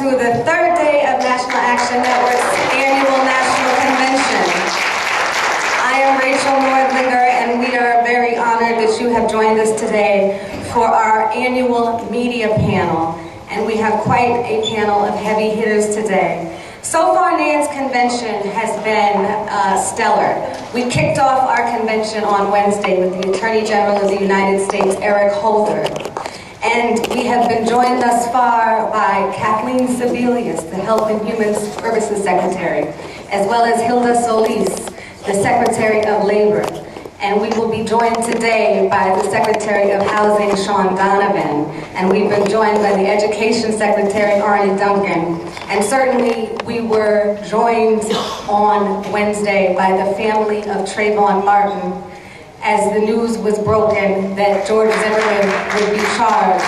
to the third day of National Action Network's annual National Convention. I am Rachel Nordlinger, and we are very honored that you have joined us today for our annual media panel. And we have quite a panel of heavy hitters today. So far, NAN's convention has been stellar. We kicked off our convention on Wednesday with the Attorney General of the United States, Eric Holder. And we have been joined thus far by Kathleen Sebelius, the Health and Human Services Secretary, as well as Hilda Solis, the Secretary of Labor. And we will be joined today by the Secretary of Housing, Sean Donovan. And we've been joined by the Education Secretary, Arne Duncan. And certainly we were joined on Wednesday by the family of Trayvon Martin as the news was broken that George Zimmerman would be charged.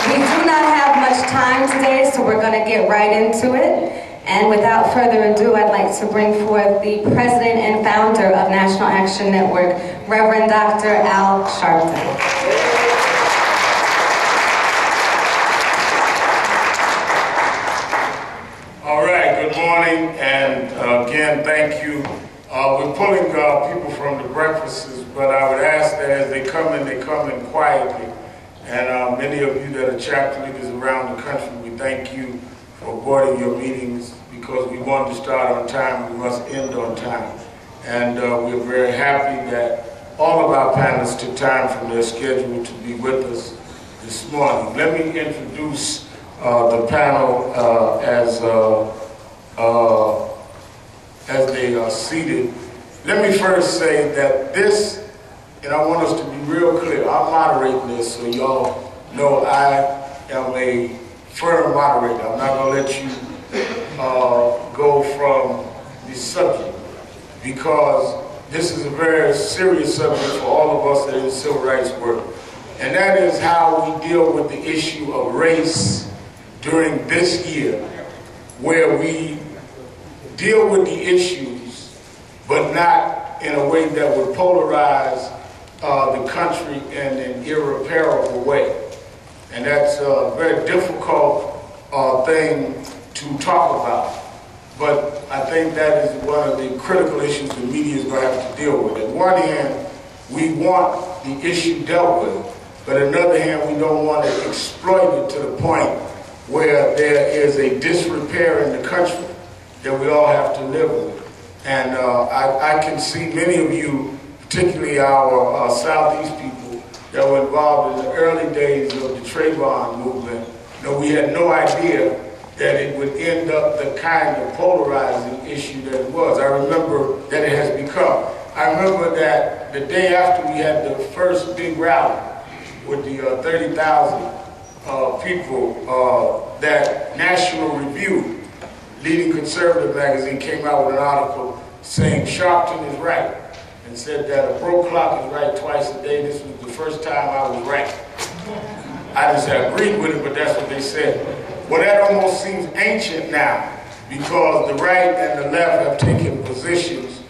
We do not have much time today, so we're going to get right into it. And without further ado, I'd like to bring forth the president and founder of National Action Network, Reverend Dr. Al Sharpton. All right, good morning, and again, thank you. We're pulling people from the breakfasts, but I would ask that as they come in quietly. And many of you that are chapter leaders around the country, we thank you for boarding your meetings, because we want to start on time, we must end on time. And we're very happy that all of our panelists took time from their schedule to be with us this morning. Let me introduce the panel as they are seated. Let me first say that this, and I want us to be real clear, I'm moderating this so y'all know I am a firm moderator. I'm not going to let you go from the subject, because this is a very serious subject for all of us that are in the civil rights work. And that is how we deal with the issue of race during this year, where we deal with the issues, but not in a way that would polarize the country in an irreparable way. And that's a very difficult thing to talk about. But I think that is one of the critical issues the media is going to have to deal with. At one hand, we want the issue dealt with, but on the other hand, we don't want to exploit it to the point where there is a disrepair in the country that we all have to live with. And I can see many of you, particularly our Southeast people, that were involved in the early days of the Trayvon movement. We had no idea that it would end up the kind of polarizing issue that it was. I remember that it has become. I remember that the day after we had the first big rally with the 30,000 people, that National Review, leading conservative magazine, came out with an article saying Sharpton is right, and said that a broke clock is right twice a day. This was the first time I was right. I just agreed with it, but that's what they said. Well, that almost seems ancient now, because the right and the left have taken positions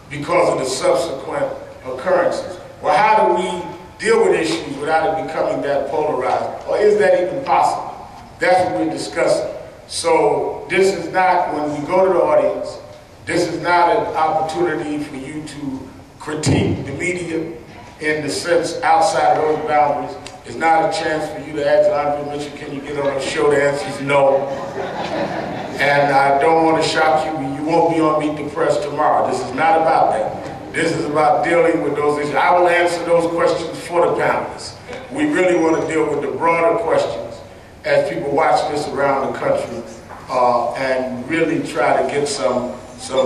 because of the subsequent occurrences. Well, how do we deal with issues without it becoming that polarized? Or is that even possible? That's what we're discussing. So this is not, when we go to the audience, this is not an opportunity for you to critique the media in the sense outside of those boundaries. It's not a chance for you to ask Andre Mitchell, can you get on a show? The answer is no. And I don't want to shock you, you won't be on Meet the Press tomorrow. This is not about that. This is about dealing with those issues. I will answer those questions for the panelists. We really want to deal with the broader questions as people watch this around the country and really try to get some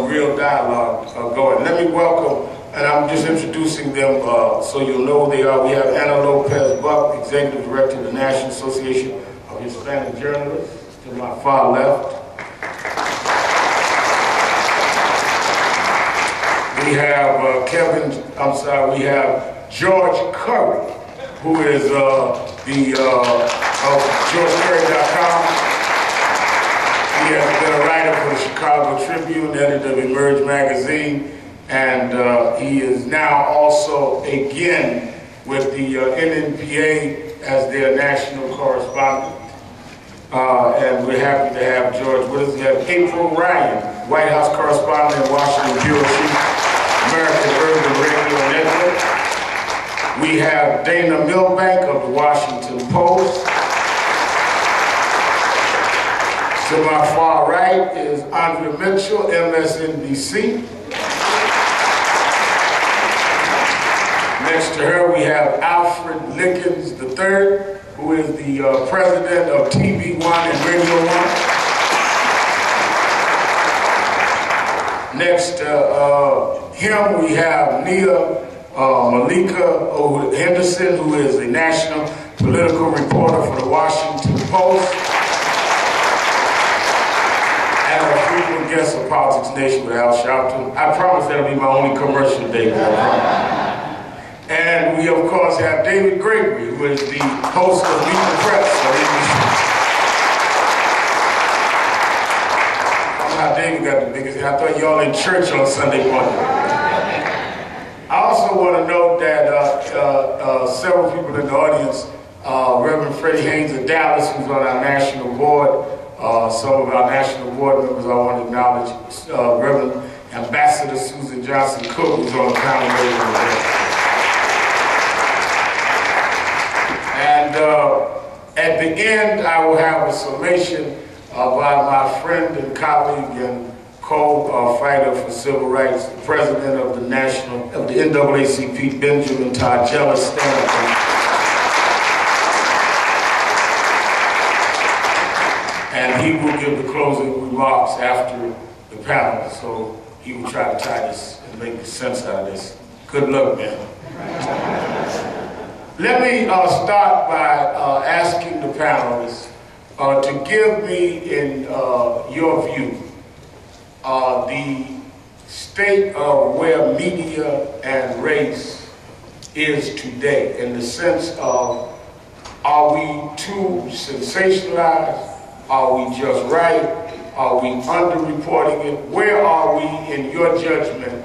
real dialogue going. Let me welcome, and I'm just introducing them so you'll know who they are. We have Ana Lopez Buck, Executive Director of the National Association of Hispanic Journalists, to my far left. We have we have George Curry, who is of GeorgeCurry.com. He has been a writer for the Chicago Tribune, editor of Emerge magazine, and he is now also again with the NNPA as their national correspondent. And we're happy to have George with us. We have April Ryan, White House correspondent and Washington Bureau Chief, American Urban Radio Network. We have Dana Milbank of the Washington Post. To my far right is Andrea Mitchell, MSNBC. Next to her we have Alfred Lickens III, who is the president of TV One and Radio One. Next to him we have Nia Malika Henderson, who is a national political reporter for the Washington Post. And a frequent guest of Politics Nation with Al Sharpton. I promise that'll be my only commercial, David. And we, of course, have David Gregory, who is the host of Meet the Press. Somehow David got the biggest. I thought y'all in church on Sunday morning. I also want to note that several people in the audience, Reverend Freddie Haynes of Dallas, who's on our national board, some of our national board members I want to acknowledge, Reverend Ambassador Susan Johnson Cook, who's on the panel later today. And at the end, I will have a summation by my friend and colleague and co-fighter for civil rights, the president of the NAACP, Benjamin Tarjella Stanton. And he will give the closing remarks after the panel, so he will try to tie this and make sense out of this. Good luck, man. Let me start by asking the panelists to give me, in your view, the state of where media and race is today, in the sense of, are we too sensationalized? Are we just right? Are we underreporting it? Where are we, in your judgment,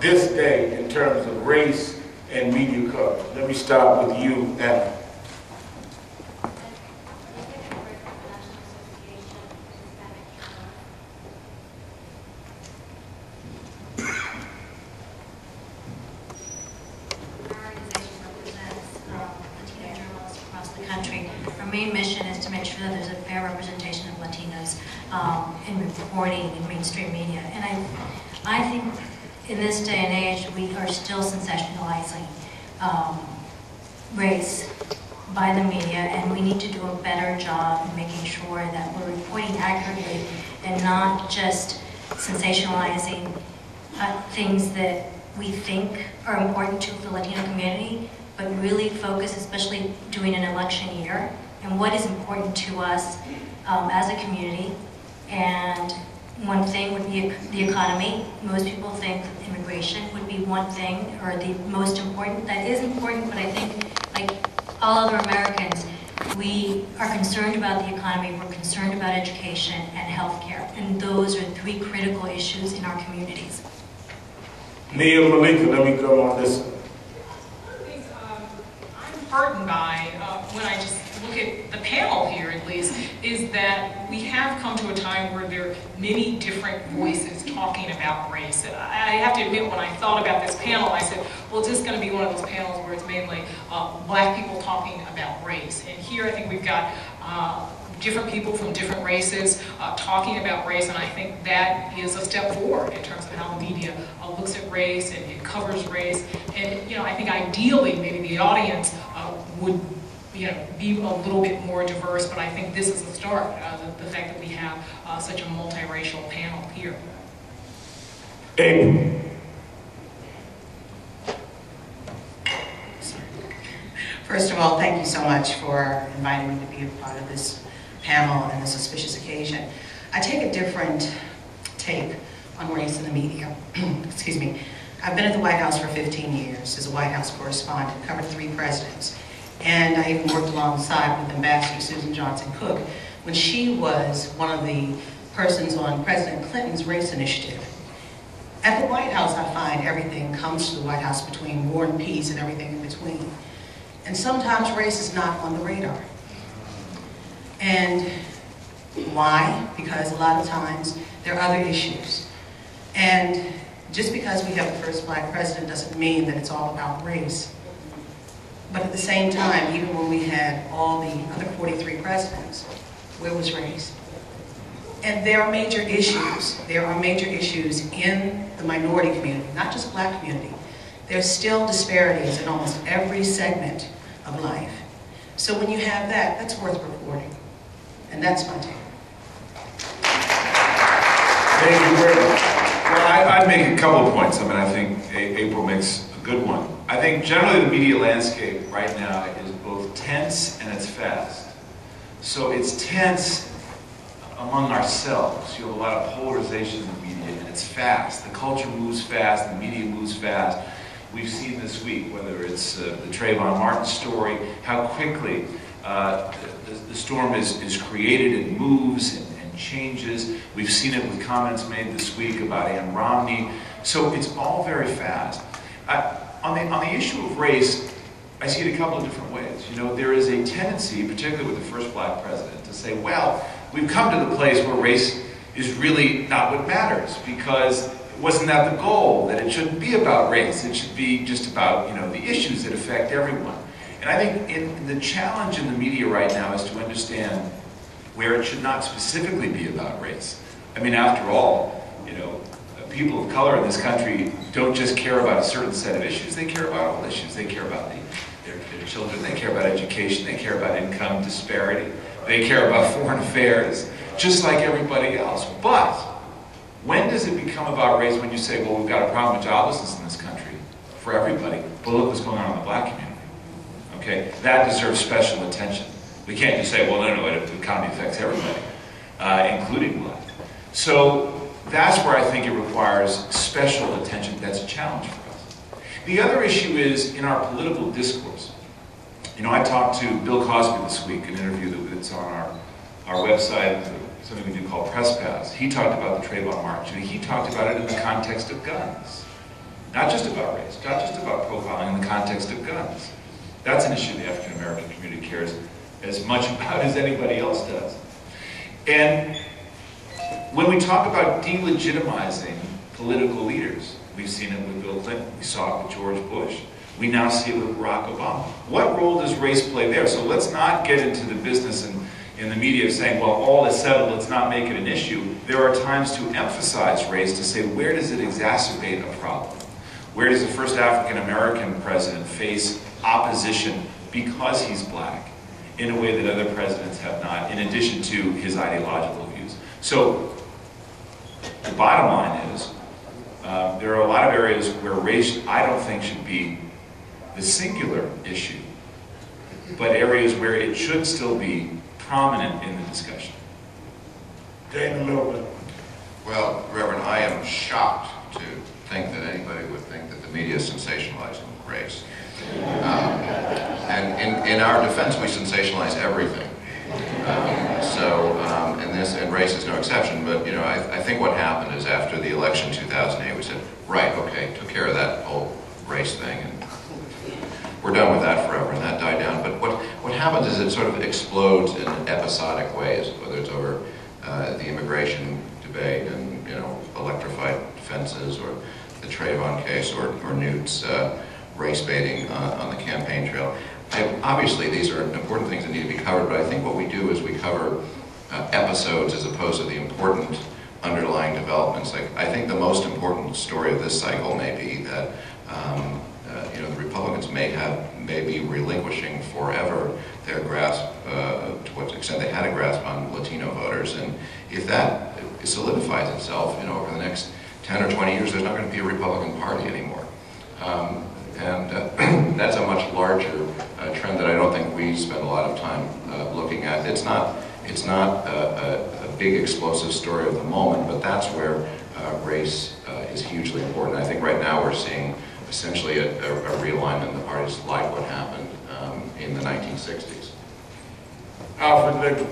this day in terms of race and media coverage? Let me start with you, Anna. Our main mission is to make sure that there's a fair representation of Latinos in reporting in mainstream media. And I think in this day and age, we are still sensationalizing race by the media, and we need to do a better job in making sure that we're reporting accurately and not just sensationalizing things that we think are important to the Latino community, but really focus, especially during an election year, and what is important to us as a community. And one thing would be the economy. Most people think immigration would be one thing, or the most important. That is important, but I think, like all other Americans, we are concerned about the economy, we're concerned about education and healthcare, and those are three critical issues in our communities. Nia Malika, let me go on this. I'm heartened by, when I just look at the panel here at least, is that we have come to a time where there are many different voices talking about race. And I have to admit, when I thought about this panel, I said, well, is this going to be one of those panels where it's mainly black people talking about race? And here I think we've got different people from different races talking about race, and I think that is a step forward in terms of how the media looks at race and covers race. And I think ideally maybe the audience would be a little bit more diverse, but I think this is a start, the fact that we have such a multiracial panel here. April. First of all, thank you so much for inviting me to be a part of this panel on this auspicious occasion. I take a different take on race in the media. Excuse me. I've been at the White House for 15 years as a White House correspondent, covered 3 presidents. And I even worked alongside with Ambassador Susan Johnson Cook when she was one of the persons on President Clinton's race initiative. At the White House, I find everything comes to the White House between war and peace and everything in between. And sometimes race is not on the radar. And why? Because a lot of times there are other issues. And just because we have the first Black president doesn't mean that it's all about race. But at the same time, even when we had all the other 43 presidents, where was race? And there are major issues. There are major issues in the minority community, not just Black community. There's still disparities in almost every segment of life. So when you have that, that's worth reporting. And that's my take. Thank you very much. Well, I'd make a couple of points. I mean, I think April makes a good one. I think generally the media landscape right now is both tense and it's fast. So it's tense among ourselves. You have a lot of polarization in the media, and it's fast. The culture moves fast, the media moves fast. We've seen this week, whether it's the Trayvon Martin story, how quickly the storm is created and moves and changes. We've seen it with comments made this week about Ann Romney. So it's all very fast. On the issue of race, I see it a couple of different ways. You know, there is a tendency, particularly with the first Black president, to say, well, we've come to the place where race is really not what matters, because wasn't that the goal, that it shouldn't be about race, it should be just about, you know, the issues that affect everyone. And I think the challenge in the media right now is to understand where it should not specifically be about race. I mean, after all, you know, people of color in this country don't just care about a certain set of issues, they care about all issues. They care about their children, they care about education, they care about income disparity, they care about foreign affairs, just like everybody else. But when does it become about race? When you say, well, we've got a problem with joblessness in this country for everybody, but look what's going on in the Black community. Okay, that deserves special attention. We can't just say, well, no, the economy affects everybody, including Black. So that's where I think it requires special attention. That's a challenge for us. The other issue is in our political discourse. You know, I talked to Bill Cosby this week, an interview that's on our website, something we do called Press Pass. He talked about the Trayvon Martin shooting. He talked about it in the context of guns. Not just about race, not just about profiling, in the context of guns. That's an issue the African American community cares as much about as anybody else does. And when we talk about delegitimizing political leaders, we've seen it with Bill Clinton, we saw it with George Bush, we now see it with Barack Obama. What role does race play there? So let's not get into the business in the media of saying, well, all is settled, let's not make it an issue. There are times to emphasize race, to say, where does it exacerbate a problem? Where does the first African American president face opposition because he's Black in a way that other presidents have not, in addition to his ideological views? So the bottom line is, there are a lot of areas where race, I don't think, should be the singular issue, but areas where it should still be prominent in the discussion. Dana Milburn. Well, Reverend, I am shocked to think that anybody would think that the media is sensationalizing race. And in our defense, we sensationalize everything. And race is no exception. But you know, I think what happened is after the election in 2008, we said, right, okay, took care of that whole race thing, and we're done with that forever, and that died down. But what happens is it sort of explodes in episodic ways, whether it's over the immigration debate and, you know, electrified fences, or the Trayvon case, or Newt's race baiting on the campaign trail. Obviously, these are important things that need to be covered, but I think what we do is we cover episodes as opposed to the important underlying developments. Like, I think the most important story of this cycle may be that you know, the Republicans may be relinquishing forever their grasp, to what extent they had a grasp on Latino voters, and if that solidifies itself, you know, over the next 10 or 20 years, there's not going to be a Republican Party anymore. That's a much larger trend that I don't think we spend a lot of time looking at. It's not a big explosive story of the moment, but that's where race is hugely important. I think right now we're seeing essentially a realignment in the parties like what happened in the 1960s. Alfred Liggett.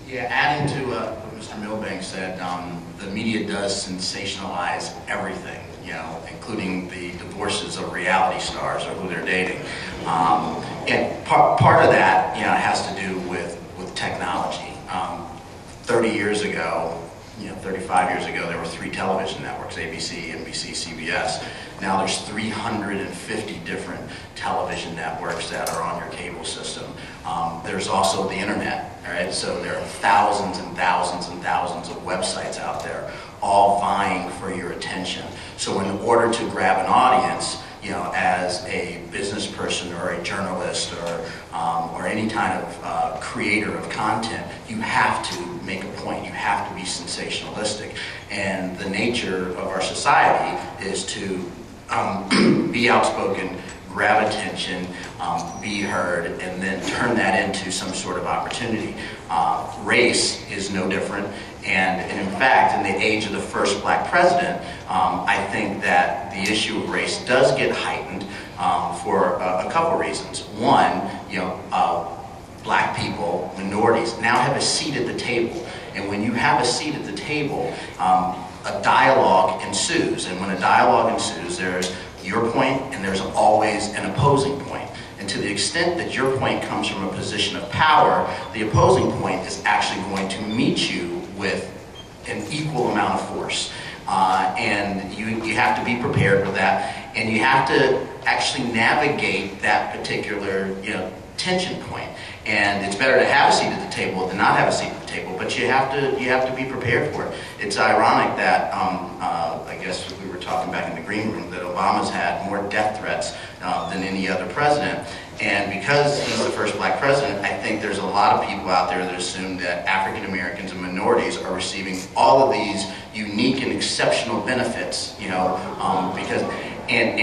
Yeah, adding to what Mr. Milbank said, the media does sensationalize everything. you know, including the divorces of reality stars or who they're dating. And part of that, you know, has to do with technology. 30 years ago, you know, 35 years ago, there were 3 television networks, ABC, NBC, CBS. Now there's 350 different television networks that are on your cable system. There's also the internet, all right? So there are thousands and thousands and thousands of websites out there, all vying for your attention. So in order to grab an audience, you know, as a business person or a journalist or any kind of creator of content, you have to make a point. You have to be sensationalistic. And the nature of our society is to be outspoken, grab attention, be heard, and then turn that into some sort of opportunity. Race is no different. And in fact, in the age of the first black president, I think that the issue of race does get heightened for a couple reasons. One, you know, black people, minorities, now have a seat at the table. And when you have a seat at the table, a dialogue ensues. And when a dialogue ensues, there's your point and there's always an opposing point. And to the extent that your point comes from a position of power, the opposing point is actually going to meet you with an equal amount of force. And you have to be prepared for that, and you have to actually navigate that particular, you know, tension point. And it's better to have a seat at the table than not have a seat at the table, but you have to be prepared for it. It's ironic that I guess we were talking back in the green room that Obama's had more death threats than any other president. And because he's the first black president, I think there's a lot of people out there that assume that African Americans and minorities are receiving all of these unique and exceptional benefits, you know, because and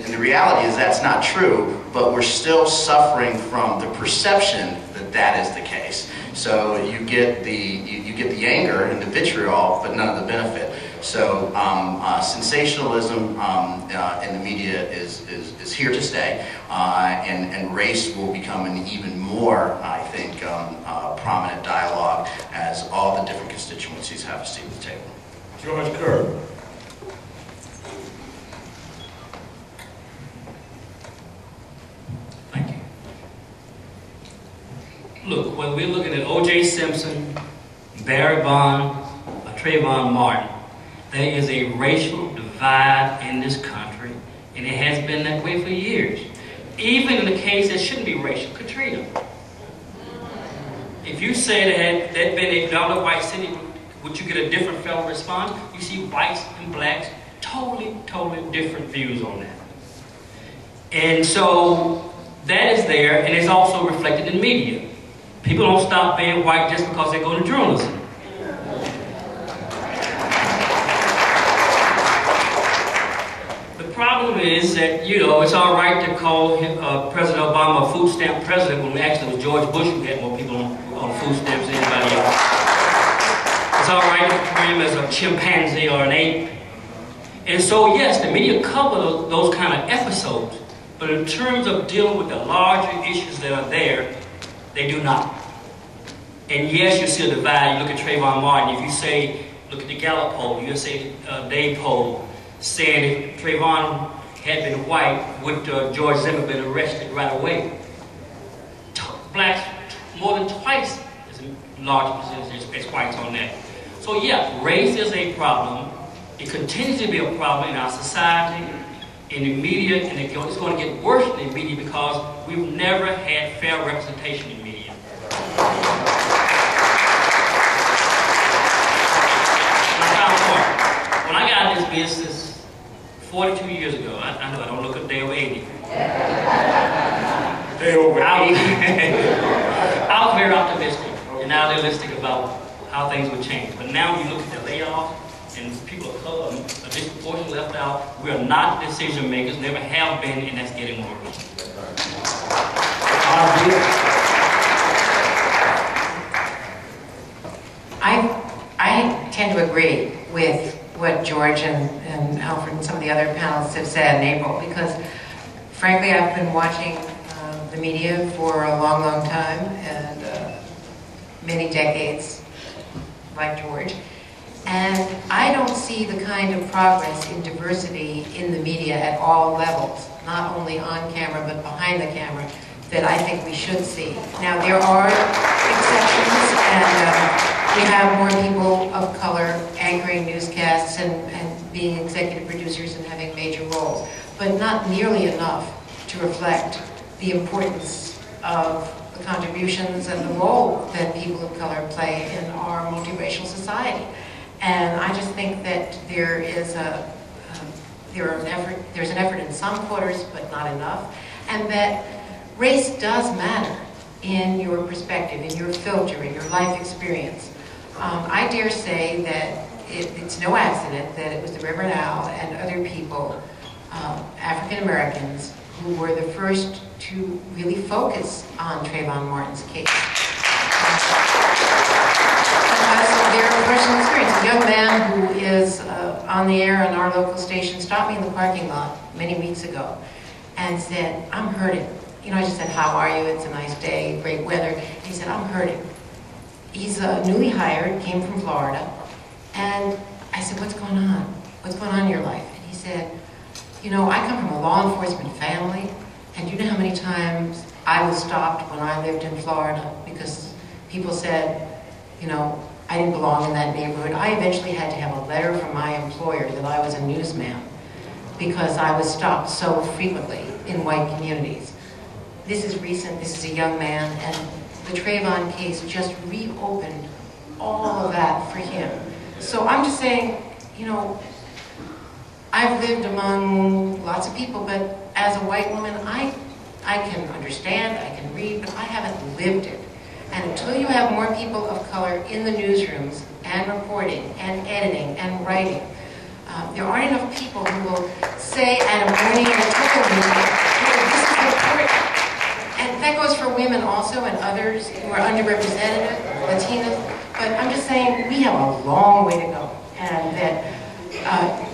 the reality is that's not true, but we're still suffering from the perception that that is the case. So you get the anger and the vitriol, but none of the benefit. So sensationalism in the media is here to stay, and race will become an even more, I think, prominent dialogue as all the different constituencies have a seat at the table. George Kerr. Thank you. Look, when we're looking at O.J. Simpson, Barry Bond, Trayvon Martin, there is a racial divide in this country, and it has been that way for years. Even in the case that shouldn't be racial, Katrina. If you say that had been a dominant white city, would you get a different federal response? You see whites and blacks, totally different views on that. And so that is there, and it's also reflected in media. People don't stop being white just because they go to journalism. The problem is that, you know, it's all right to call him, President Obama a food stamp president when actually it was George Bush who had more people on food stamps than anybody else. It's all right to refer him as a chimpanzee or an ape. And so, yes, the media cover those kind of episodes, but in terms of dealing with the larger issues that are there, they do not. And yes, you see a divide. You look at Trayvon Martin. If you say, look at the Gallup poll, you say Dave poll, saying if Trayvon had been white, would George Zimmer been arrested right away? Blacks, more than twice as large percentage as whites on that. So yeah, race is a problem. It continues to be a problem in our society, in the media, and it's going to get worse in the media because we've never had fair representation in media. When I got in this business 42 years ago, I know I don't look a day over 80. Day over 80. I was very optimistic and idealistic about how things would change. But now you look at the layoffs and people of color are disproportionately left out. We are not decision makers, never have been, and that's getting worse. I tend to agree with what George and Alfred and some of the other panelists have said in April, because frankly I've been watching the media for a long time, and many decades, like George, and I I don't see the kind of progress in diversity in the media at all levels, not only on camera but behind the camera, that I think we should see. Now, there are exceptions, and we have more people of color anchoring newscasts and being executive producers and having major roles, but not nearly enough to reflect the importance of the contributions and the role that people of color play in our multiracial society. And I just think that there's an effort in some quarters, but not enough, and that race does matter in your perspective, in your filter, in your life experience. I dare say that it's no accident that it was the Reverend Al and other people, African Americans, who were the first to really focus on Trayvon Martin's case. Because of their personal experience. A young man who is on the air on our local station stopped me in the parking lot many weeks ago and said, "I'm hurting." You know, I just said, "How are you? It's a nice day, great weather." And he said, "I'm hurting." He's newly hired, came from Florida, and I said, "What's going on? What's going on in your life?" And he said, "You know, I come from a law enforcement family, and you know how many times I was stopped when I lived in Florida because people said, you know, I didn't belong in that neighborhood. I eventually had to have a letter from my employer that I was a newsman because I was stopped so frequently in white communities." This is recent, this is a young man, and the Trayvon case just reopened all of that for him. So I'm just saying, you know, I've lived among lots of people, but as a white woman, I can understand, I can read, but I haven't lived it. And until you have more people of color in the newsrooms and reporting and editing and writing, there aren't enough people who will say at a morning editorial meeting, "Hey, this is important." And that goes for women also and others who are underrepresented, Latinas. But I'm just saying we have a long way to go. And that,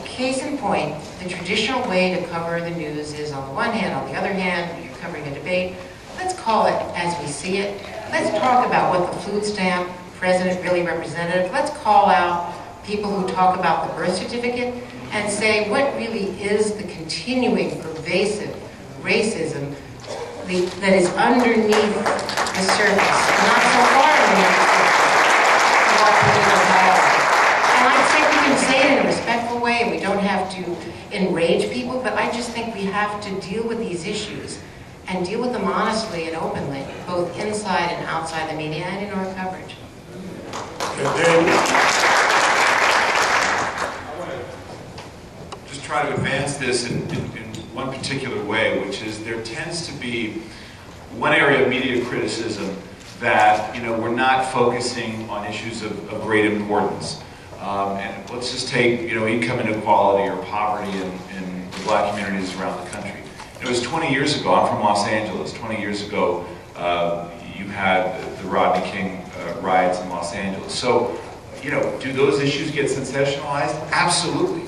case in point, the traditional way to cover the news is on the one hand, on the other hand, you're covering a debate. Let's call it as we see it. Let's talk about what the food stamp president really represented. Let's call out people who talk about the birth certificate and say what really is the continuing pervasive racism that is underneath the surface, not so far underneath the surface. And I think we can say it in a respectful way, and we don't have to enrage people, but I just think we have to deal with these issues and deal with them honestly and openly, both inside and outside the media and in our coverage. I want to just try to advance this in one particular way, which is there tends to be one area of media criticism that, you know, we're not focusing on issues of great importance. And let's just take, you know, income inequality or poverty in the black communities around the country. It was 20 years ago, I'm from Los Angeles, 20 years ago, you had the Rodney King riots in Los Angeles. So, you know, do those issues get sensationalized? Absolutely.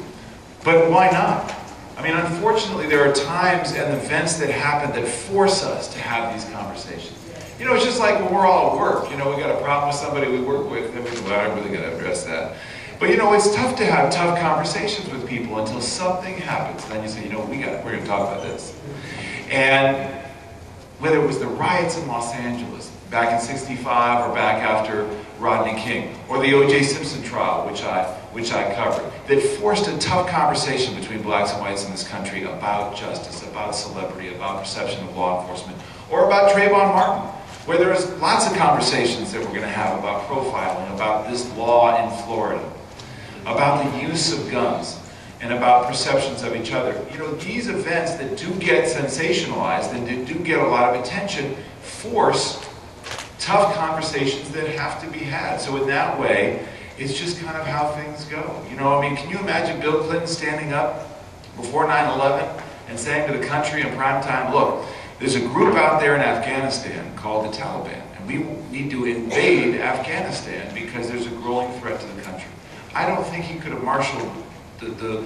But why not? I mean, unfortunately, there are times and events that happen that force us to have these conversations. You know, it's just like when we're all at work, you know, we got a problem with somebody we work with, and we go, well, I'm really going to address that. But you know, it's tough to have tough conversations with people until something happens. And then you say, you know, we're going to talk about this. And whether it was the riots in Los Angeles back in '65 or back after Rodney King, or the O.J. Simpson trial, which I covered, that forced a tough conversation between blacks and whites in this country about justice, about celebrity, about perception of law enforcement, or about Trayvon Martin, where there was lots of conversations that we're going to have about profiling, about this law in Florida, about the use of guns, and about perceptions of each other. You know, these events that do get sensationalized and that do get a lot of attention force tough conversations that have to be had. So in that way, it's just kind of how things go. You know, I mean, can you imagine Bill Clinton standing up before 9/11 and saying to the country in prime time, look, there's a group out there in Afghanistan called the Taliban, and we need to invade Afghanistan because there's a growing threat to the country. I don't think he could have marshaled the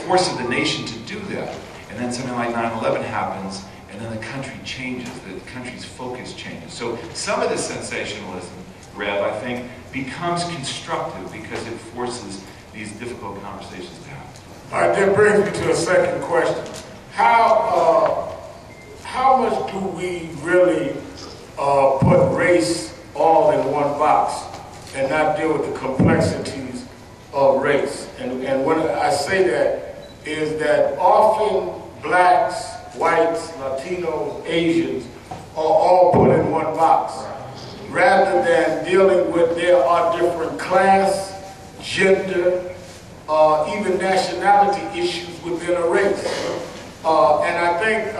force of the nation to do that. And then something like 9/11 happens, and then the country changes, the country's focus changes. So some of the sensationalism, Rev, I think, becomes constructive because it forces these difficult conversations to happen. All right, that brings me to a second question. How much do we really put race all in one box and not deal with the complexities of race? And when I say that is that often blacks, whites, Latinos, Asians are all put in one box rather than dealing with there are different class, gender, even nationality issues within a race. And I think,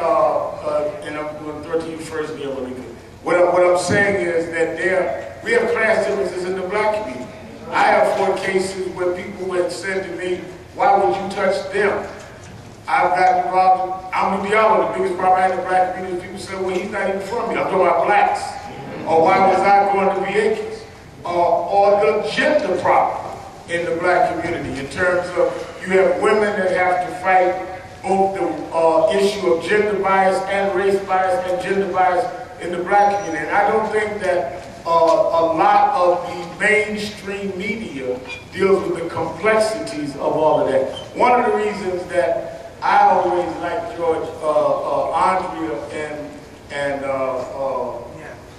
and I'm going to throw to you first, Neil, what I'm saying is that we have class differences in the black community. I have 4 cases where people have said to me, why would you touch them? I've got involved, Amadou Diallo, the biggest problem I had in the black community. People say, well, he's not even from me. I'm talking about blacks. Or why was I going to Vieques? Or the gender problem in the black community in terms of you have women that have to fight both the issue of gender bias and race bias and gender bias in the black community. And I don't think that a lot of the mainstream media deals with the complexities of all of that. One of the reasons that I always like George, Andrea, and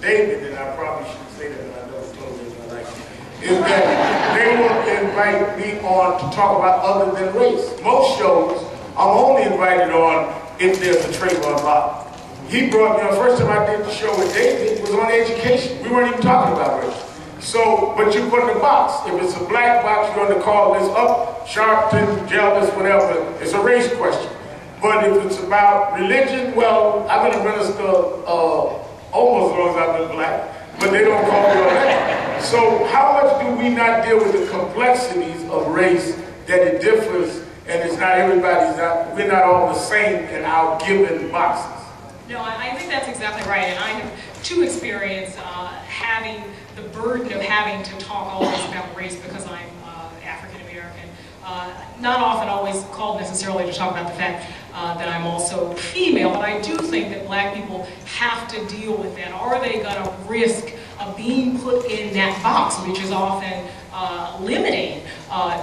David, and I probably shouldn't say that, but I never told them I like it, is that they will invite me on to talk about other than race. Most shows, I'm only invited on if there's a Trayvon Martin. He brought me on, first time I did the show with David was on education. We weren't even talking about race. So, but you put in a box. If it's a black box, you're on the call list up, Sharpton, jealous, whatever. It's a race question. But if it's about religion, well, I've been a minister almost as long as I've been black, but they don't call me on that. So how much do we not deal with the complexities of race, that it differs, and it's not we're not all the same in our given boxes? No, I think that's exactly right, and I have too experience having the burden of having to talk always about race because I'm African American. Not often always called necessarily to talk about the fact that I'm also female, but I do think that black people have to deal with that. Are they going to risk of being put in that box, which is often limiting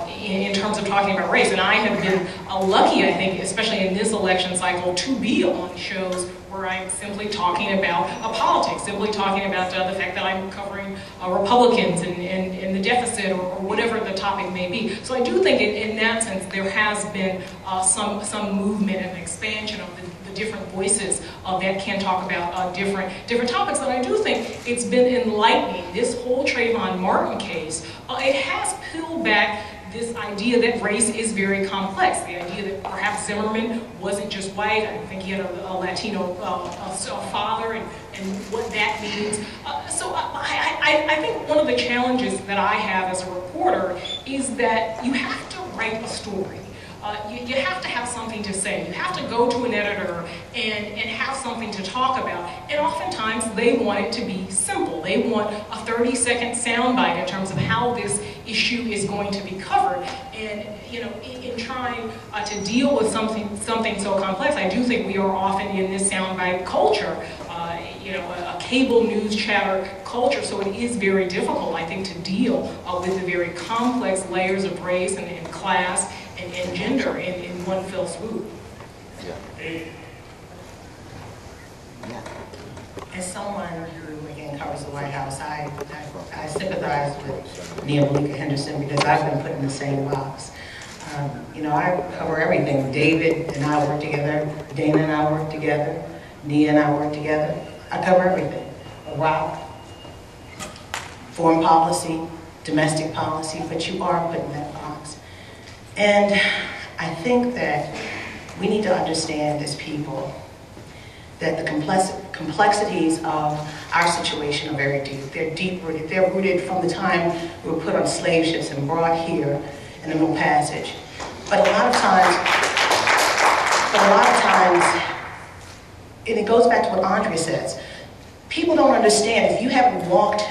in terms of talking about race? And I have been lucky, I think, especially in this election cycle, to be on shows where I'm simply talking about politics, simply talking about the fact that I'm covering Republicans and the deficit or whatever the topic may be. So I do think in that sense there has been some movement and expansion of the different voices that can talk about different topics. And I do think it's been enlightening. This whole Trayvon Martin case, it has peeled back this idea that race is very complex. The idea that perhaps Zimmerman wasn't just white. I think he had a Latino father and what that means. So I think one of the challenges that I have as a reporter is that you have to write a story. You have to have something to say. You have to go to an editor and have something to talk about. And oftentimes they want it to be simple. They want a 30-second soundbite in terms of how this issue is going to be covered. And in trying to deal with something so complex, I do think we are often in this soundbite culture. A cable news chatter culture, so it is very difficult, I think, to deal with the very complex layers of race and class and gender in one fell swoop. As someone who, again, covers the White House, I sympathize with Nia Malika Henderson because I've been put in the same box. I cover everything. David and I work together. Dana and I work together. Nia and I work together. I cover everything. Iraq, foreign policy, domestic policy, but you are put in that box. And I think that we need to understand as people that the complexities of our situation are very deep. They're deep-rooted. They're rooted from the time we were put on slave ships and brought here in the Middle Passage. But a lot of times, and it goes back to what Andrea says, people don't understand. If you haven't walked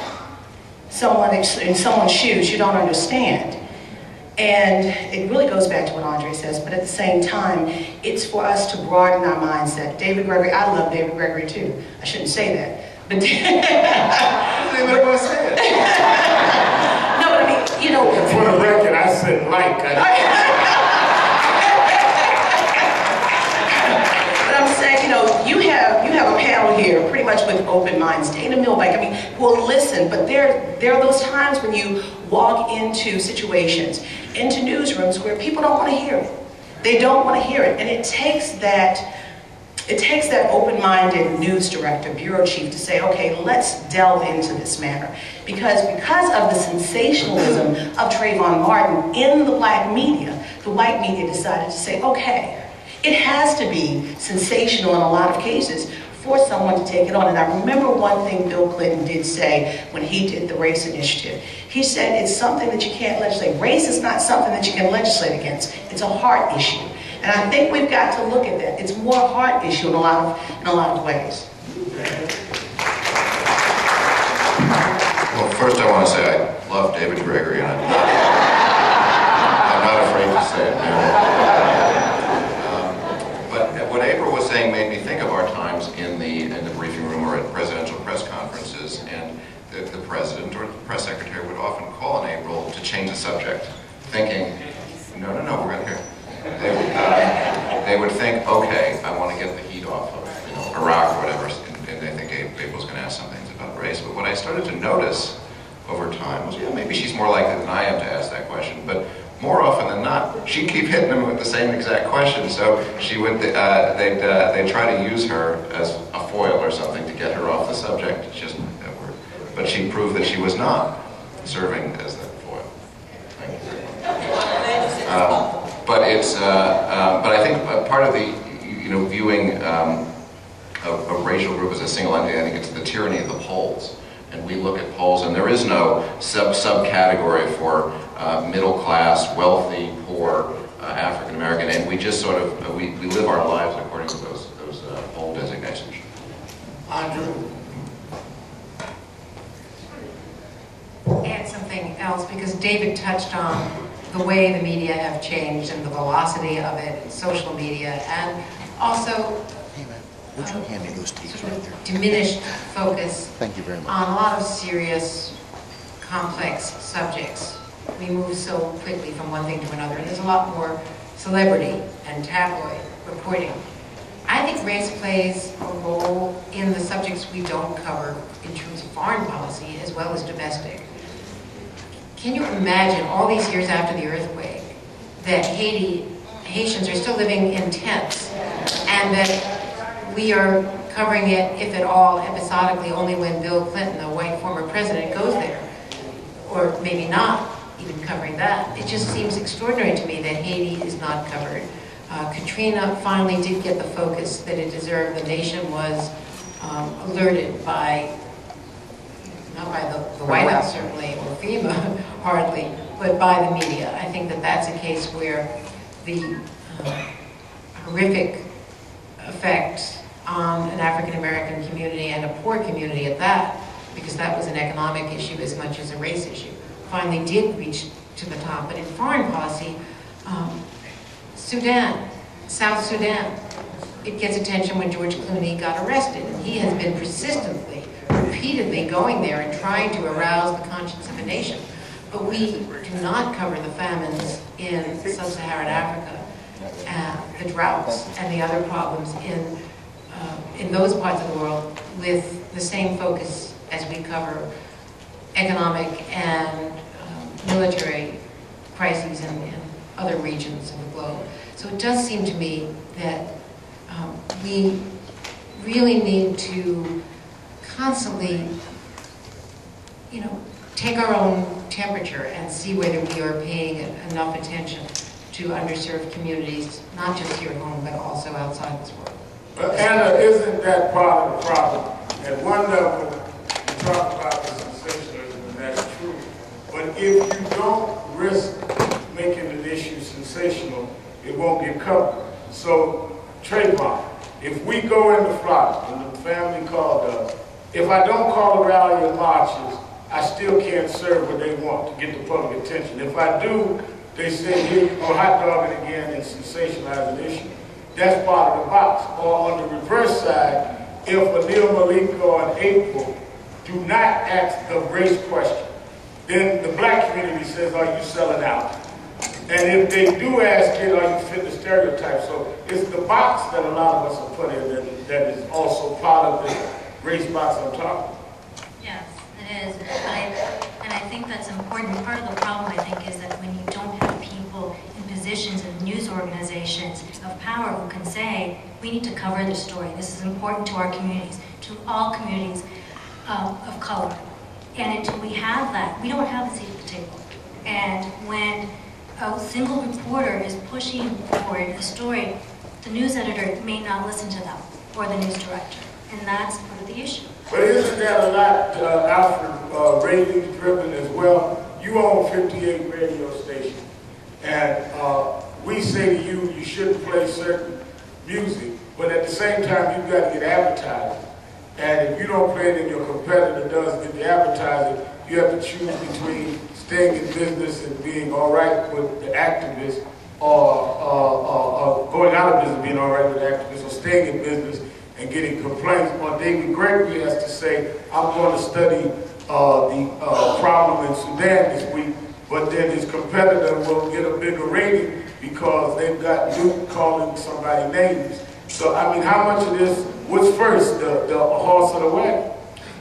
in someone's shoes, you don't understand. And it really goes back to what Andrea says, but at the same time, it's for us to broaden our mindset. David Gregory, I love David Gregory too. I shouldn't say that, but no, but I mean, you know. For the record, I said like. But I'm saying, you know, you have a panel here pretty much with open minds. Dana Milbank, I mean, will listen, but there are those times when you walk into situations, into newsrooms where people don't want to hear it. They don't want to hear it, and it takes that open-minded news director, bureau chief, to say, okay, let's delve into this matter. Because of the sensationalism of Trayvon Martin in the black media, the white media decided to say, okay, it has to be sensational in a lot of cases for someone to take it on. And I remember one thing Bill Clinton did say when he did the race initiative. He said it's something that you can't legislate. Race is not something that you can legislate against. It's a heart issue. And I think we've got to look at that. It's more a heart issue in a lot of ways. Well, first I want to say I love David Gregory, and I'm not afraid to say it now. But what April was saying made me think of our times in the briefing room or at presidential press conferences, and the president or the press secretary would often call on April to change the subject, thinking, no, we're going to hear. They would think, okay, I want to get the heat off of Iraq or whatever, and they think April's going to ask some things about race. But what I started to notice over time was, yeah, maybe she's more likely than I am to ask that question, but more often than not, she'd keep hitting them with the same exact question. So she would, they'd try to use her as a foil or something to get her off the subject. It's just that word. But she proved that she was not serving as that foil. Thank you. But I think part of the, viewing a racial group as a single entity, I think it's the tyranny of the polls. And we look at polls, and there is no subcategory for middle class, wealthy, poor, African American, and we just sort of we live our lives according to those poll designations. Andrew. Add something else, because David touched on the way the media have changed and the velocity of it, social media, and also diminished focus Thank you very much. on a lot of serious, complex subjects. We move so quickly from one thing to another, and there's a lot more celebrity and tabloid reporting. I think race plays a role in the subjects we don't cover in terms of foreign policy as well as domestic. Can you imagine all these years after the earthquake that Haitians are still living in tents, and that we are covering it, if at all, episodically only when Bill Clinton, the white former president, goes there, or maybe not even covering that? It just seems extraordinary to me that Haiti is not covered. Katrina finally did get the focus that it deserved. The nation was alerted by, not by the White House certainly, or FEMA hardly, but by the media. I think that that's a case where the horrific effect on an African American community, and a poor community at that, because that was an economic issue as much as a race issue, finally did reach to the top. But in foreign policy, Sudan, South Sudan, it gets attention when George Clooney got arrested, and he has been persistently, repeatedly going there and trying to arouse the conscience of the nation. But we do not cover the famines in sub-Saharan Africa, the droughts, and the other problems in those parts of the world with the same focus as we cover economic and military crises in other regions of the globe. So it does seem to me that we really need to constantly, take our own temperature and see whether we are paying enough attention to underserved communities, not just here at home, but also outside this world. But Anna, isn't that part of the problem? At one level, you talk about the sensationalism, and that's true. But if you don't risk making an issue sensational, it won't get covered. So, Trayvon, if we go into Florida, and the family called us, if I don't call a rally or marches, I still can't serve what they want to get the public attention. If I do, they say, here, or hot dog it again and sensationalize an issue. That's part of the box. Or on the reverse side, if Anil Malik or April do not ask the race question, then the black community says, are you selling out? And if they do ask it, are you fit the stereotype? So it's the box that a lot of us are put in that is also part of the race box I'm talking about. Yes, it is. And I think that's important. Part of the problem, I think, is that when you don't have people in positions of news organizations of power who can say, we need to cover this story. This is important to our communities, to all communities of color. And until we have that, we don't have a seat at the table. And when a single reporter is pushing forward a story, the news editor may not listen to them, or the news director. And that's part of the issue. But isn't that a lot, Alfred, ratings driven as well? You own 58 radio stations. And we say to you, you shouldn't play certain music. But at the same time, you've got to get advertising. And if you don't play it and your competitor does get the advertising, you have to choose between staying in business and being all right with the activists, or going out of business, being all right with the activists, or staying in business and getting complaints. Or David Gregory has to say, I'm going to study the problem in Sudan this week, but then his competitor will get a bigger rating because they've got Luke calling somebody names. So, I mean, how much of this, what's first, the horse or the wagon?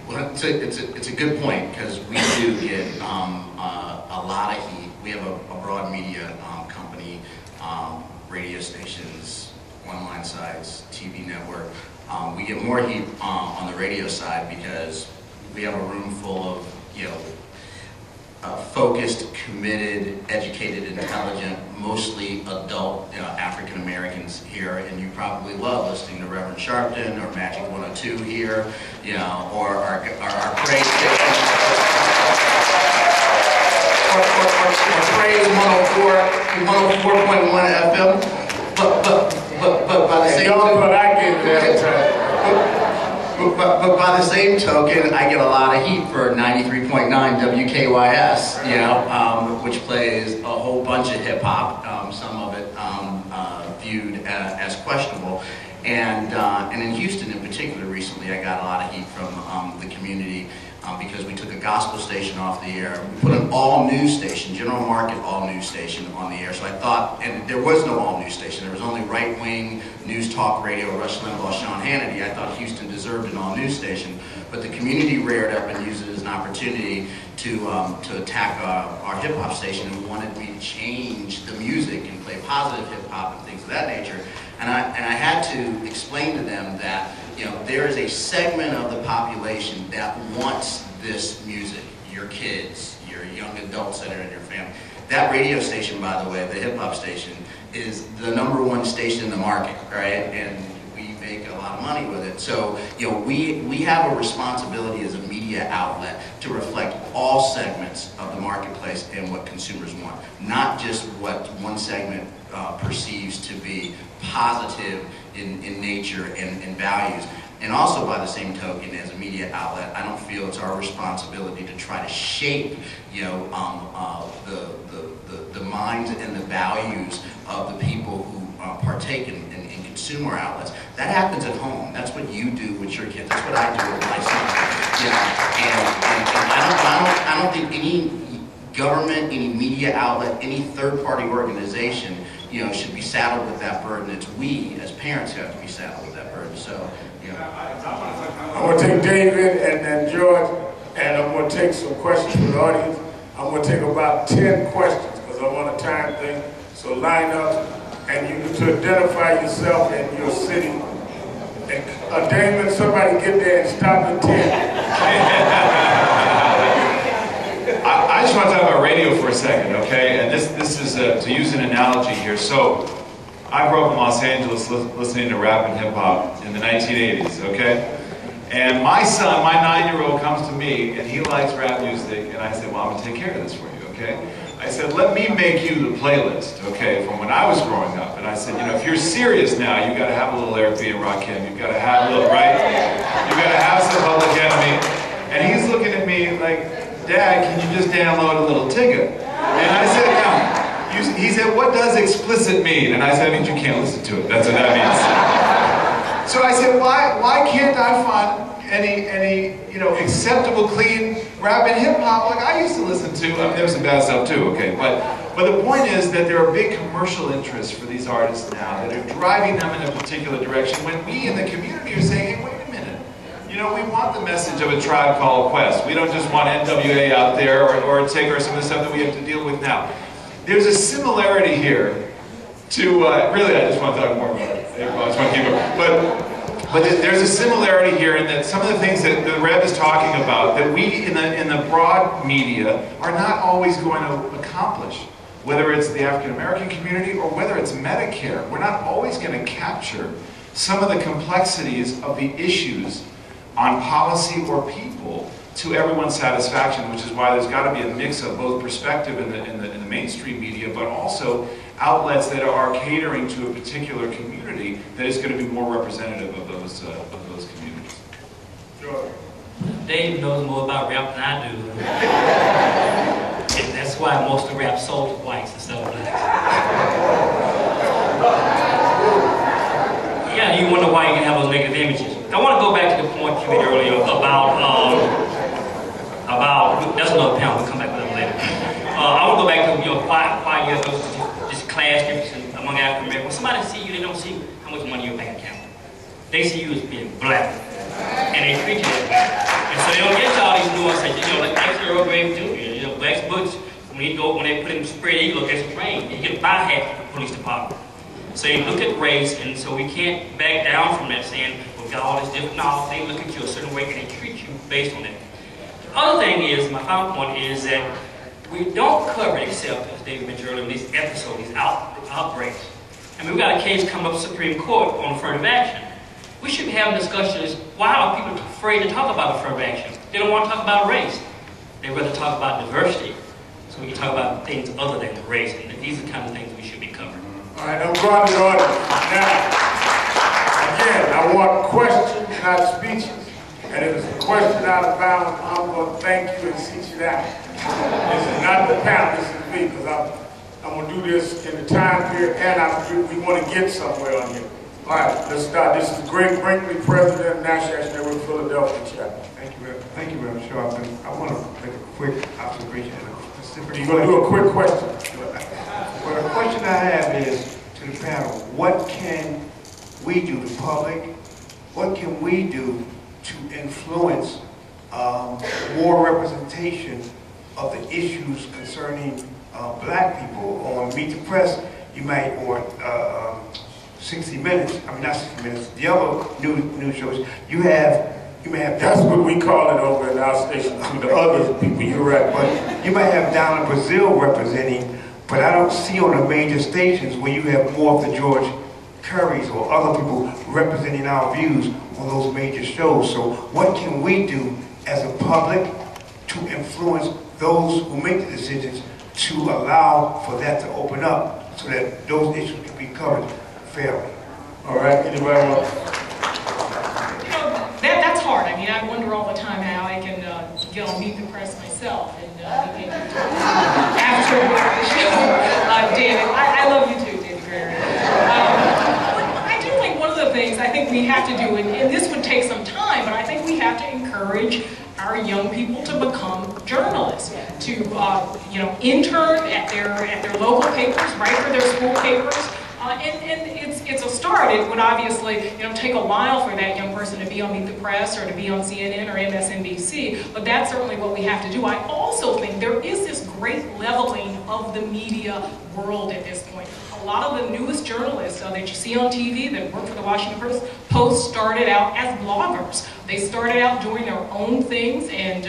Well, it's a good point, because we do get a lot of heat. We have a broad media company, radio stations, online sites, TV network. We get more heat on the radio side because we have a room full of, focused, committed, educated, intelligent, mostly adult African Americans here, and you probably love listening to Reverend Sharpton or Magic 102 here, or our praise station, or praise 104.1 FM. But by the same But by the same token, I get a lot of heat for 93.9 WKYS, which plays a whole bunch of hip hop, some of it viewed as questionable. And in Houston in particular recently, I got a lot of heat from the community because we took a gospel station off the air. We put an all-news station, General Market all-news station on the air. So I thought, and there was no all-news station. There was only right-wing news talk radio, Rush Limbaugh, Sean Hannity. I thought Houston deserved an all-news station. But the community reared up and used it as an opportunity to attack our hip-hop station and wanted me to change the music and play positive hip-hop and things of that nature. And I had to explain to them that there is a segment of the population that wants this music. Your kids, your young adults that are in your family. That radio station, by the way, the hip-hop station, is the #1 station in the market, right? And we make a lot of money with it. So, we have a responsibility as a media outlet to reflect all segments of the marketplace and what consumers want, not just what one segment perceives to be positive in nature and values. And also, by the same token, as a media outlet, I don't feel it's our responsibility to try to shape, the minds and the values of the people who partake in consumer outlets. That happens at home. That's what you do with your kids. That's what I do with my son. And I don't think any government, any media outlet, any third-party organization, should be saddled with that burden. It's we, as parents, who have to be saddled with that burden. So, I'm going to take David and then George, and I'm going to take some questions from the audience. I'm going to take about 10 questions because I want a time thing. So line up, and you need to identify yourself and your city. And Damon, somebody get there and stop at 10. I just want to talk about radio for a second, okay? And this is to use an analogy here. So, I grew up in Los Angeles listening to rap and hip hop in the 1980s, okay? And my son, my 9-year-old, comes to me and he likes rap music, and I said, well, I'm gonna take care of this for you, okay? I said, let me make you the playlist, okay, from when I was growing up. And I said, if you're serious now, you gotta have a little Eric B. and Rakim, you've gotta have a little, right? You gotta have some Public Enemy. And he's looking at me like, Dad, can you just download a little Tigger? And I said, no. He said, what does explicit mean? And I said, it means you can't listen to it. That's what that means. So I said, why can't I find any acceptable, clean rap and hip hop like I used to listen to. I mean, there was some bad stuff too, okay, but the point is that there are big commercial interests for these artists now that are driving them in a particular direction when we in the community are saying, hey, wait a minute, you know, we want the message of a Tribe Called Quest. We don't just want NWA out there or take some of the stuff that we have to deal with now. There's a similarity here to, really I just want to talk more about it. I just want to keep it. But there's a similarity here in that some of the things that the Rev is talking about that we in the broad media are not always going to accomplish. Whether it's the African American community or whether it's Medicare, we're not always going to capture some of the complexities of the issues on policy or people to everyone's satisfaction, which is why there's got to be a mix of both perspective in the mainstream media, but also outlets that are catering to a particular community that is going to be more representative of those communities. Sure. Dave knows more about rap than I do. And that's why most of rap sold to whites instead of blacks. Yeah, you wonder why you can have those negative images. I want to go back to the point you made earlier about that's another panel, we'll come back with that later. I want to go back to, you know, why you have this class difference among African Americans. When somebody see you, they don't see how much money in your bank account. They see you as being black, and they treat you as black. And so they don't get to all these nuances, you know, like Earl Grey Jr., you know, Blacks Books, when they put him spread eagle against the train, he get a buy hat from the police department. So you look at race, and so we can't back down from that saying, we've got all this different knowledge, they look at you a certain way and they treat you based on that. The other thing is, my final point is that we don't cover it except, as David mentioned earlier, these episodes, these outbreaks. I mean, we've got a case coming up to the Supreme Court on affirmative action. We should be having discussions, why are people afraid to talk about affirmative action? They don't want to talk about race. They rather talk about diversity. So we can talk about things other than race, and these are the kind of things we should be covering. All right, I'm going to the audience. Now, again, I want questions, not speeches. And if it's a question out of bounds, I'm going to thank you and sit you down. This is not the panel, this is me, because I'm going to do this in the time period, and we want to get somewhere on here. All right, let's start. This is Greg Brinkley, President of National Action Network Philadelphia chapter. Thank you, Reverend Sharpton. I want to make a quick observation and a specific You're going to do a quick question. Well, the question I have is to the panel, what can we do, the public, what can we do to influence more representation of the issues concerning black people? On Meet the Press, you might, or 60 Minutes, I mean not 60 Minutes, the other news shows, you may have... That's what we call it over in our station, to the other people, you're right. But you might have Donna Brazile representing, but I don't see on the major stations where you have more of the George Currys or other people representing our views on those major shows. So what can we do as a public to influence those who make the decisions to allow for that to open up so that those issues can be covered fairly? All right, anybody else? You know, that's hard. I mean, I wonder all the time how I can get on Meet the Press myself and after the show. David, I love you too, David Greer. I do think one of the things I think we have to do, and this would take some time, but I think we have to encourage our young people to become journalists, to you know, intern at their local papers, write for their school papers. And it's a start. It would obviously, you know, take a while for that young person to be on Meet the Press or to be on CNN or MSNBC, but that's certainly what we have to do. I also think there is this great leveling of the media world at this point. A lot of the newest journalists that you see on TV that work for the Washington Post started out as bloggers. They started out doing their own things and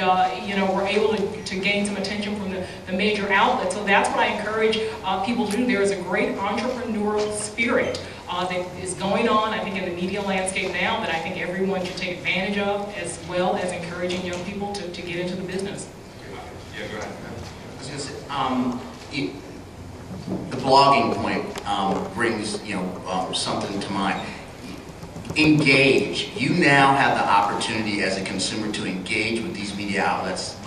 you know, were able to gain some attention from the major outlets. So that's what I encourage people to do. There is a great entrepreneurial spirit that is going on, I think, in the media landscape now that I think everyone should take advantage of, as well as encouraging young people to get into the business. Yeah, go ahead. I was going to say, the blogging point brings, you know, something to mind. Engage. You now have the opportunity as a consumer to engage with these media outlets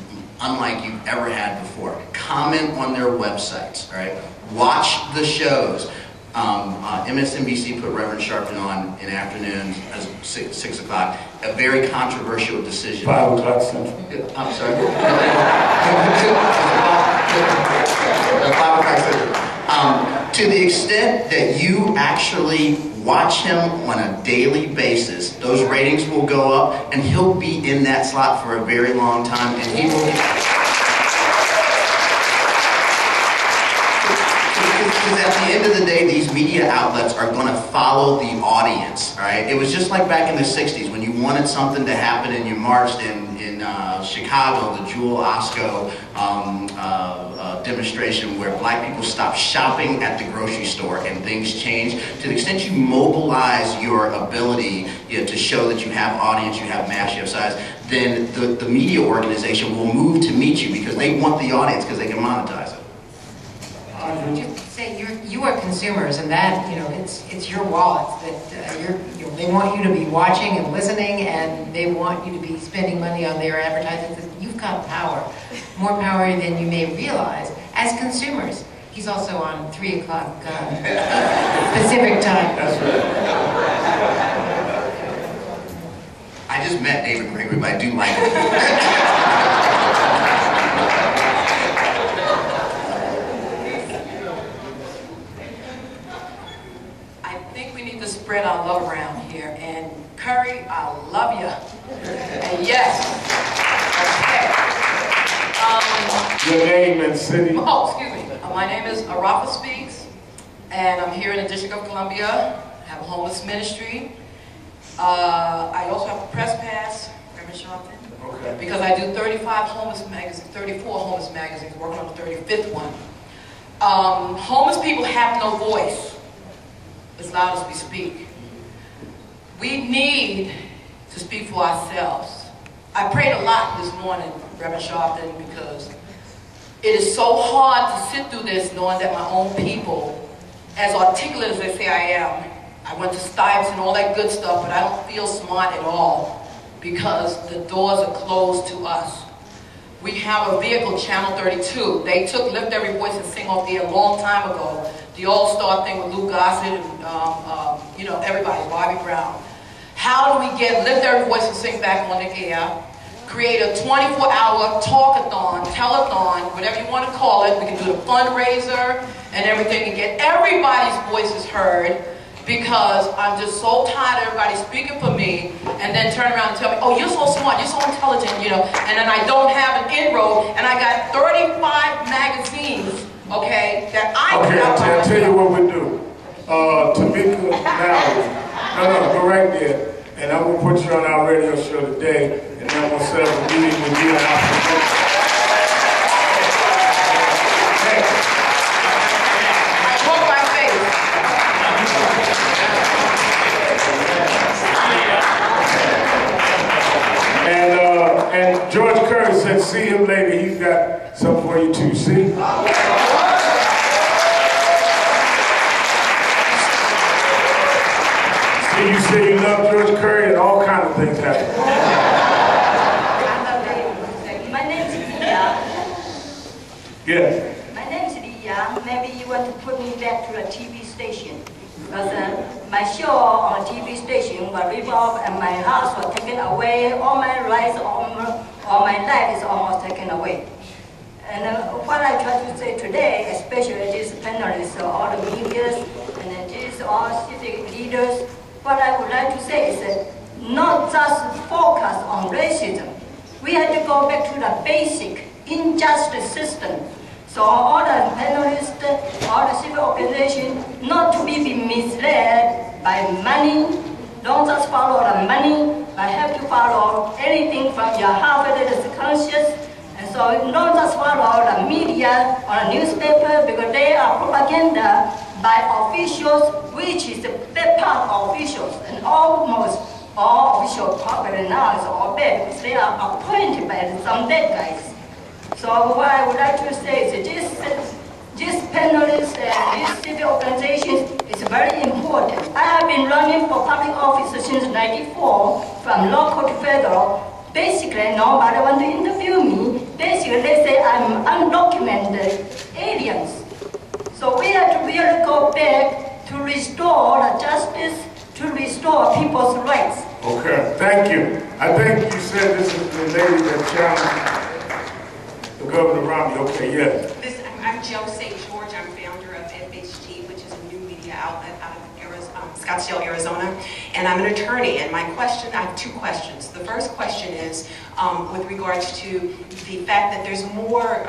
unlike you've ever had before. Comment on their websites, all right? Watch the shows. MSNBC put Reverend Sharpton on in afternoons as 6 o'clock. A very controversial decision. 5 o'clock Central. I'm sorry. 5 o'clock Central. To the extent that you actually watch him on a daily basis, those ratings will go up, and he'll be in that slot for a very long time, and he will. Because at the end of the day, these media outlets are going to follow the audience, all right? It was just like back in the 60s when you wanted something to happen and you marched in Chicago, the Jewel Osco demonstration where black people stopped shopping at the grocery store and things changed. To the extent you mobilize your ability to show that you have audience, you have mass, you have size, then the media organization will move to meet you because they want the audience because they can monetize it. Just say you are consumers, and that it's your wallets that they want you to be watching and listening, and they want you to be spending money on their advertising. You've got power, more power than you may realize as consumers. He's also on 3 o'clock Pacific time. That's right. I just met David Gregory, but I do like him. Spread our love around here, and Curry, I love you. And yes, okay. Your name and city? Oh, excuse me. My name is Arafa Speaks, and I'm here in the District of Columbia. I have a homeless ministry. I also have a press pass, Reverend Sharpton, okay, because I do 34 homeless magazines, working on the 35th one. Homeless people have no voice as loud as we speak. We need to speak for ourselves. I prayed a lot this morning, Reverend Sharpton, because it is so hard to sit through this knowing that my own people, as articulate as they say I am, I went to Stipes and all that good stuff, but I don't feel smart at all because the doors are closed to us. We have a vehicle, Channel 32. They took Lift Every Voice and Sing off the air a long time ago. The All-Star thing with Lou Gossett and, everybody, Bobby Brown. How do we get Lift Every Voice and Sing back on the air? Create a 24-hour talk-a-thon, telethon, whatever you want to call it. We can do the fundraiser and everything and get everybody's voices heard, because I'm just so tired of everybody speaking for me and then turn around and tell me, oh, you're so smart, you're so intelligent, and then I don't have an inroad, and I got 35 magazines, okay, that I okay, I'll tell you what we do. Tamika Mallory, no, go right there, and I'm going to put you on our radio show today, and then we'll set up a meeting with you and our And George Curry said, see him later. He's got something for you too. See? See, you say you love George Curry, and all kinds of things happen. My name is Leah. Yes. My name is Leah. Maybe you want to put me back to a TV station. Because my show on a TV station was ripped off and my house was taken away. All my rights, all my life is almost taken away. And what I try to say today, especially these panelists, all the media, and these all civic leaders, what I would like to say is that not just focus on racism. We have to go back to the basic injustice system. So all the panelists, all the civil organizations, not to be misled by money. Don't just follow the money, but have to follow anything from your heart-related conscience. And so don't just follow the media or the newspaper, because they are propaganda by officials, which is the bad part of officials. And almost all officials probably now is all bad, because they are appointed by some bad guys. So what I would like to say is this panelists and these civil organizations is very important. I have been running for public office since '94, from local to federal. Basically, nobody wants to interview me. Basically, they say I'm undocumented aliens. So we have to really go back to restore the justice, to restore people's rights. Okay, thank you. I think you said this is the lady that challenged the Governor Romney. Okay, yes. I'm Joe St. George. I'm founder of FHG, which is a new media outlet out of Scottsdale, Arizona. And I'm an attorney. And my question, I have two questions. The first question is with regards to the fact that there's more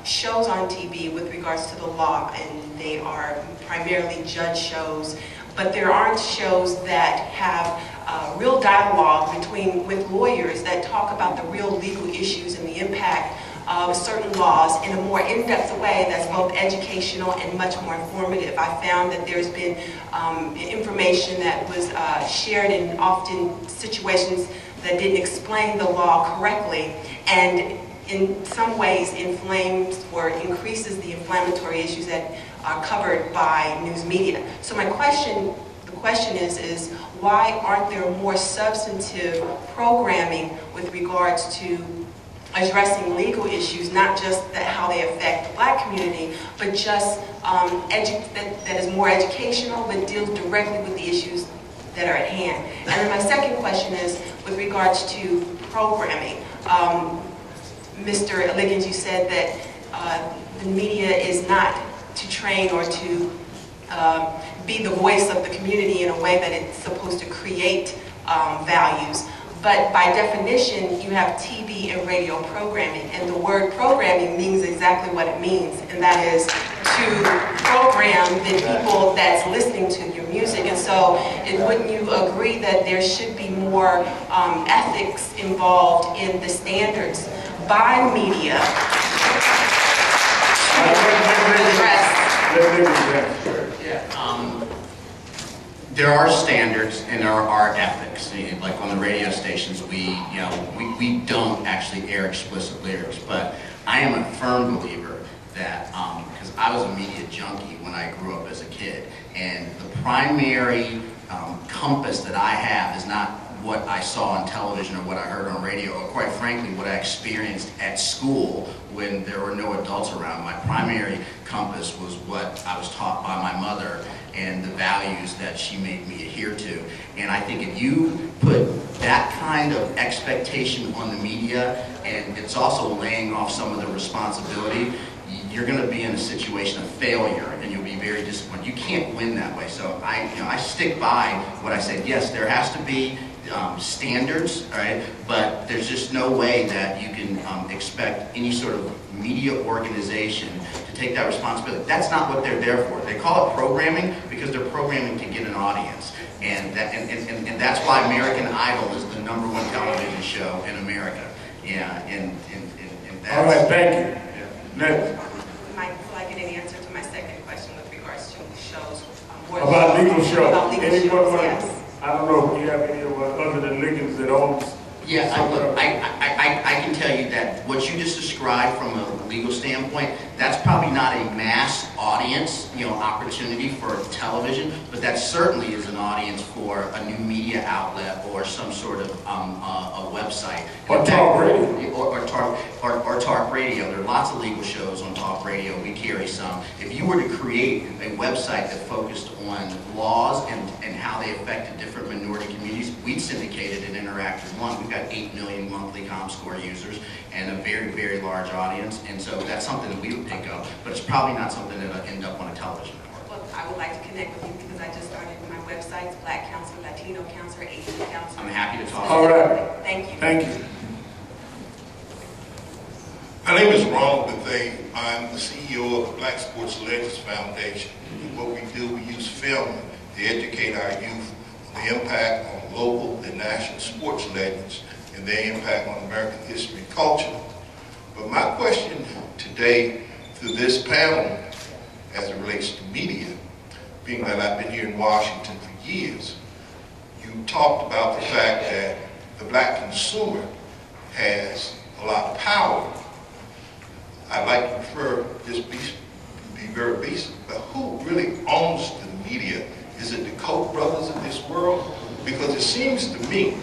shows on TV with regards to the law, and they are primarily judge shows, but there aren't shows that have real dialogue with lawyers that talk about the real legal issues and the impact of certain laws in a more in-depth way that's both educational and much more informative. I found that there's been information that was shared in often situations that didn't explain the law correctly, and in some ways inflames or increases the inflammatory issues that are covered by news media. So the question is why aren't there more substantive programming with regards to addressing legal issues, not just how they affect the Black community, but just that is more educational, but deals directly with the issues that are at hand. And then my second question is with regards to programming. Mr. Liggins, you said that the media is not to train or to be the voice of the community in a way that it's supposed to create values. But by definition, you have TV and radio programming, and the word programming means exactly what it means, and that is to program the people that's listening to your music. And so, wouldn't you agree that there should be more ethics involved in the standards by media to address? There are standards and there are ethics. Like on the radio stations, we don't actually air explicit lyrics. But I am a firm believer that because I was a media junkie when I grew up as a kid, and the primary compass that I have is not what I saw on television or what I heard on radio, or quite frankly, what I experienced at school when there were no adults around. My primary compass was what I was taught by my mother and the values that she made me adhere to. And I think if you put that kind of expectation on the media, and it's also laying off some of the responsibility, you're going to be in a situation of failure, and you'll be very disappointed. You can't win that way. So I stick by what I said. Yes, there has to be standards, right? But there's just no way that you can expect any sort of media organization to take that responsibility. That's not what they're there for. They call it programming because they're programming to get an audience, and that's why American Idol is the #1 television show in America. Yeah, and that's. All right, thank you. Next. Will I get an answer to my second question with regards to shows? About legal shows. About legal shows, yes. I don't know if you have any other than Liggins that owns. Yeah, I can tell you that what you just described from a legal standpoint, that's probably not a mass audience, opportunity for television, but that certainly is an audience for a new media outlet or some sort of a website. Or talk radio. Or talk radio. There are lots of legal shows on talk radio. We carry some. If you were to create a website that focused on laws and how they affected different minority communities, we'd syndicate it in Interactive One. We've got 8 million monthly ComScore users and a very, very large audience, and so that's something that we would pick up, but it's probably not something that'll end up on a television network. Well, I would like to connect with you because I just started my websites, Black Counselor, Latino Counselor, Asian Counselor. I'm happy to talk. All right. Thank you. Thank you. My name is Ronald Bethea. I'm the CEO of the Black Sports Legends Foundation. And what we do, we use film to educate our youth on the impact on local and national sports legends and their impact on American history and culture. But my question today to this panel, as it relates to media, being that I've been here in Washington for years, you talked about the fact that the black consumer has a lot of power. I'd like to refer this be very basic, but who really owns the media? Is it the Koch brothers of this world? Because it seems to me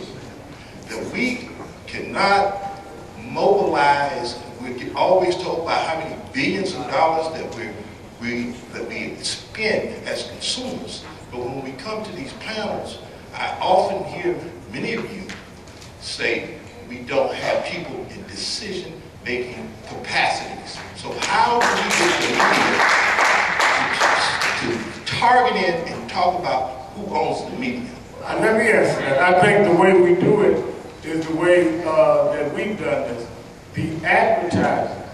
that we cannot mobilize. We get always told about how many billions of dollars that we in as consumers. But when we come to these panels, I often hear many of you say we don't have people in decision-making capacities. So how do we get the media to target in and talk about who owns the media? Let me answer that. I think the way we do it is the way that we've done this. The advertisers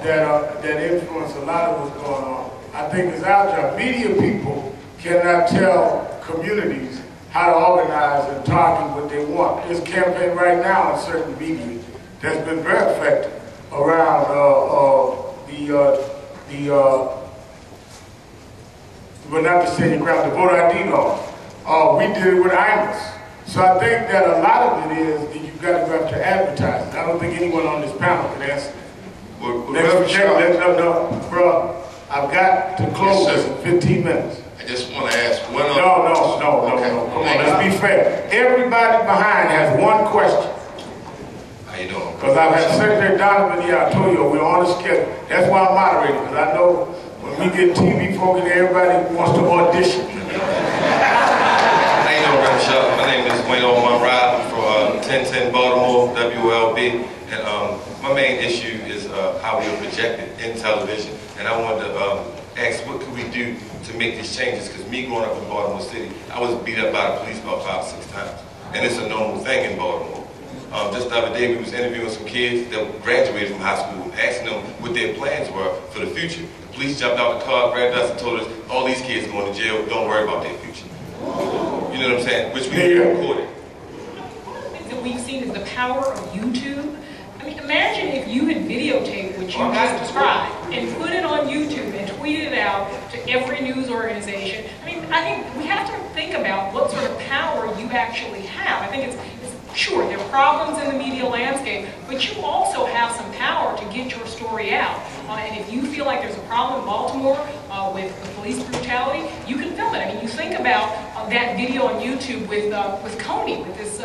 that influence a lot of what's going on, I think is our job. Media people cannot tell communities how to organize and target what they want. There's a campaign right now in certain media that's been very effective around well, not to say the voter ID law. We did it with IMAS. So I think that a lot of it is that you've got to go after advertising. I don't think anyone on this panel can answer that. Bro, I've got to close this in 15 minutes. I just want to ask one other. No. Come on, let's be fair. Everybody behind has one question. How you doing? Because I've had Secretary Donovan here, I told you, we're on the schedule. That's why I'm moderating, because I know when we get TV folk in there, everybody wants to audition. How you doing, Reverend Shaw? My name is Wayne O'Monrod. I'm from 1010 Baltimore, WLB. And my main issue is how we are projected in television. And I wanted to ask, what could we do to make these changes? Because me growing up in Baltimore City, I was beat up by the police about 5 or 6 times. And it's a normal thing in Baltimore. Just the other day, we was interviewing some kids that graduated from high school, asking them what their plans were for the future. The police jumped out the car, grabbed us, and told us, all these kids are going to jail, don't worry about their future. You know what I'm saying? Which we recorded. Things that we've seen is the power of YouTube. I mean, imagine if you had videotaped what you just described and put it on YouTube and tweeted it out to every news organization. I mean, I think we have to think about what sort of power you actually have. I think it's sure, there are problems in the media landscape, but you also have some power to get your story out. And if you feel like there's a problem in Baltimore with the police brutality, you can film it. I mean, you think about that video on YouTube with Coney, with this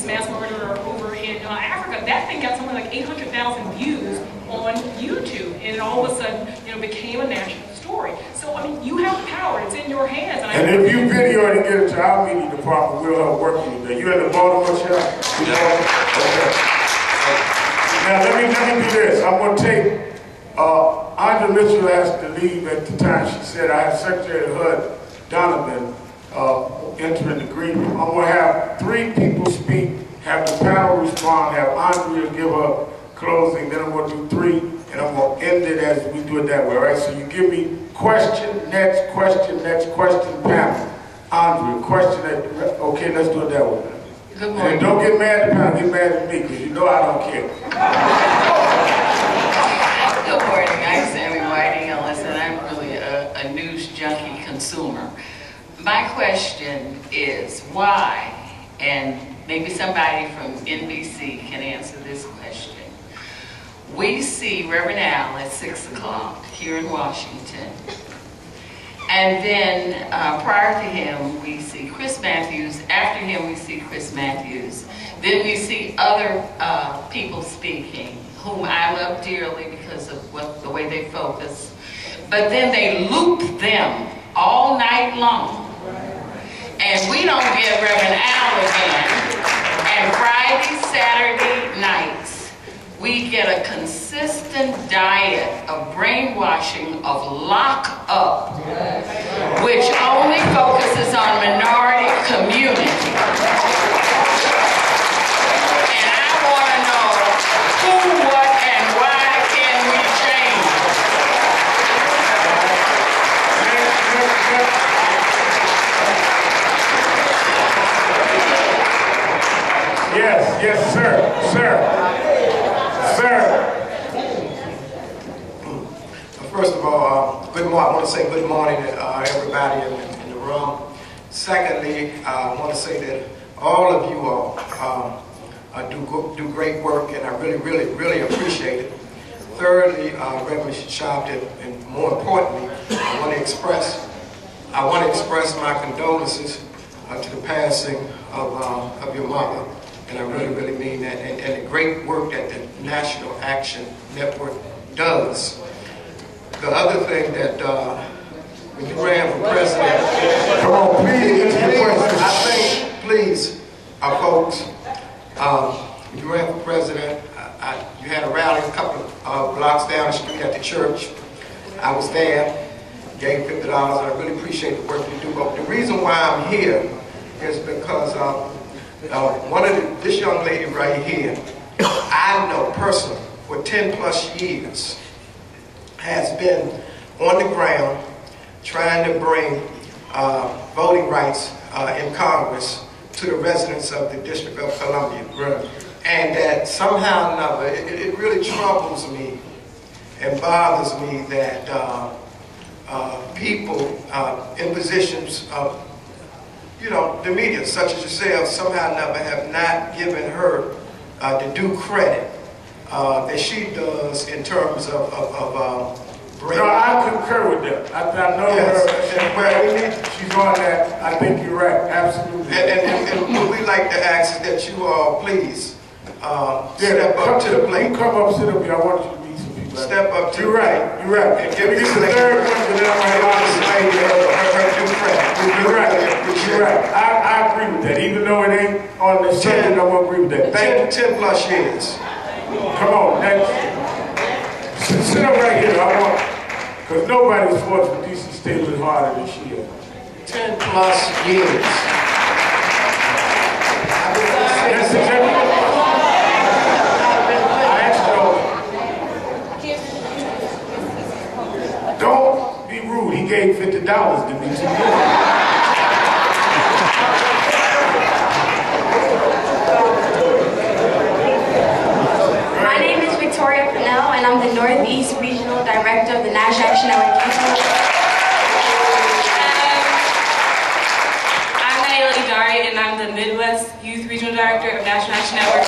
mass murderer over in Africa. That thing got something like 800,000 views on YouTube, and it all of a sudden, became a national story. So, I mean, you have the power. It's in your hands. And if you video it and get it to our media department, we'll help work you today. You in the Baltimore show? Okay. Now, let me do this. I'm going to take, Andrea Mitchell asked to leave at the time. She said, I have Secretary HUD Donovan entering the green room. I'm going to have 3 people speak, have the panel respond, have Andrea give her closing, then I'm going to do 3, and I'm going to end it as we do it that way, all right? So you give me question, next question, panel. Andrea, question, okay, let's do it that way. Good morning. And don't get mad at the panel, get mad at me, because you know I don't care. Good morning, I'm Sammy Whiting Ellis, and I'm really a news junkie consumer. My question is why, and maybe somebody from NBC can answer this question. We see Reverend Al at 6 o'clock here in Washington. And then prior to him, we see Chris Matthews. After him, we see Chris Matthews. Then we see other people speaking, whom I love dearly because of the way they focus. But then they loop them all night long. And we don't get Reverend Al again. And Friday, Saturday nights, we get a consistent diet of brainwashing of lock up, which only focuses on minority community. And I want to know who, what, and why can we change? Yes, sir. First of all, good morning. I want to say good morning to everybody in the room. Secondly, I want to say that all of you all do great work, and I really appreciate it. Thirdly, Reverend Sharpton, and more importantly, I want to express my condolences to the passing of your mother, and I really mean that, and the great work that the National Action Network does. The other thing that when you ran for president. Come on, please. I think, please, folks, when you ran for president, you had a rally a couple of blocks down the street at the church. I was there, gave $50, and I really appreciate the work you do. But the reason why I'm here is because this young lady right here, I know personally, for 10 plus years, has been on the ground trying to bring voting rights in Congress to the residents of the District of Columbia. Right. And that somehow or another, it really troubles me and bothers me that people in positions of, you know, the media, such as yourself, somehow or another have not given her the due credit that she does in terms of bringing. No, I concur with that. I know her. She's on that. I think you're right. Absolutely. And what we like to ask is that you all please step up to the plate. Come up, sit up here. I want you to meet some people. Step up to You're right. You're right. And give me the third one, but then I might her due credit. You're right. You're right. I agree with that. Even though it ain't on the subject, I'm going to agree with that. Thank you. 10 plus years. Come on. Sit up right here. I want, because nobody's fought for DC State as harder than she is. 10 plus years. That's exactly. Don't be rude. He gave $50 to me too. My name is Victoria Purnell, and I'm the Northeast Regional Director of the National Action Network. I'm Naila Idari, and I'm the Midwest Youth Regional Director of National Action Network.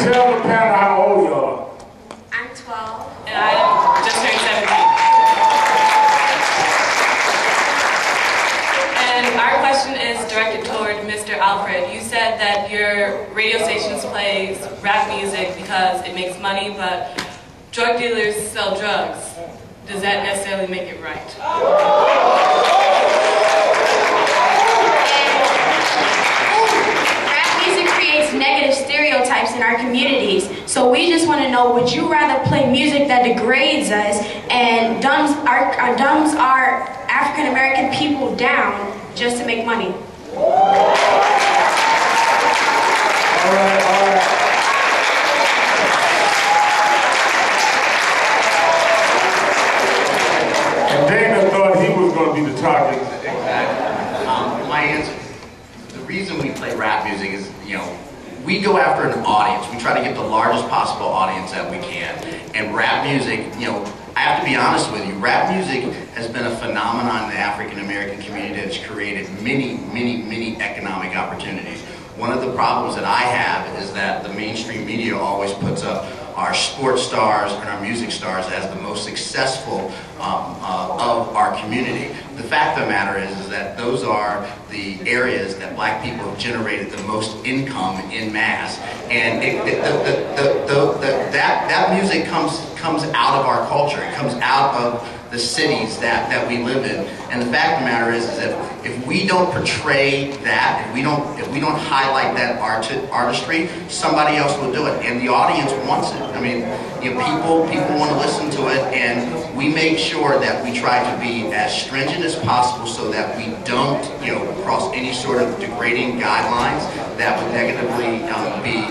Tell the panel how old you are. I'm 12. And I just turned 17. And our question is directed toward Mr. Alfred. You said that your radio stations plays rap music because it makes money, but drug dealers sell drugs. Does that necessarily make it right? Negative stereotypes in our communities. So we just want to know, would you rather play music that degrades us and dumbs our African American people down just to make money? All right. And Dana thought he was going to be the target. Exactly. My answer, the reason we play rap music is, you know, we go after an audience. We try to get the largest possible audience that we can. And rap music, you know, I have to be honest with you, rap music has been a phenomenon in the African American community that's created many economic opportunities. One of the problems that I have is that the mainstream media always puts up our sports stars and our music stars as the most successful of our community. The fact of the matter is that those are the areas that black people have generated the most income in mass, and that music comes out of our culture. It comes out of the cities that we live in. And the fact of the matter is that if we don't portray that, if we don't highlight that artistry, somebody else will do it, and the audience wants it. I mean, you know, people want to listen to it, and we make sure that we try to be as stringent as possible so that we don't, you know, cross any sort of degrading guidelines that would negatively be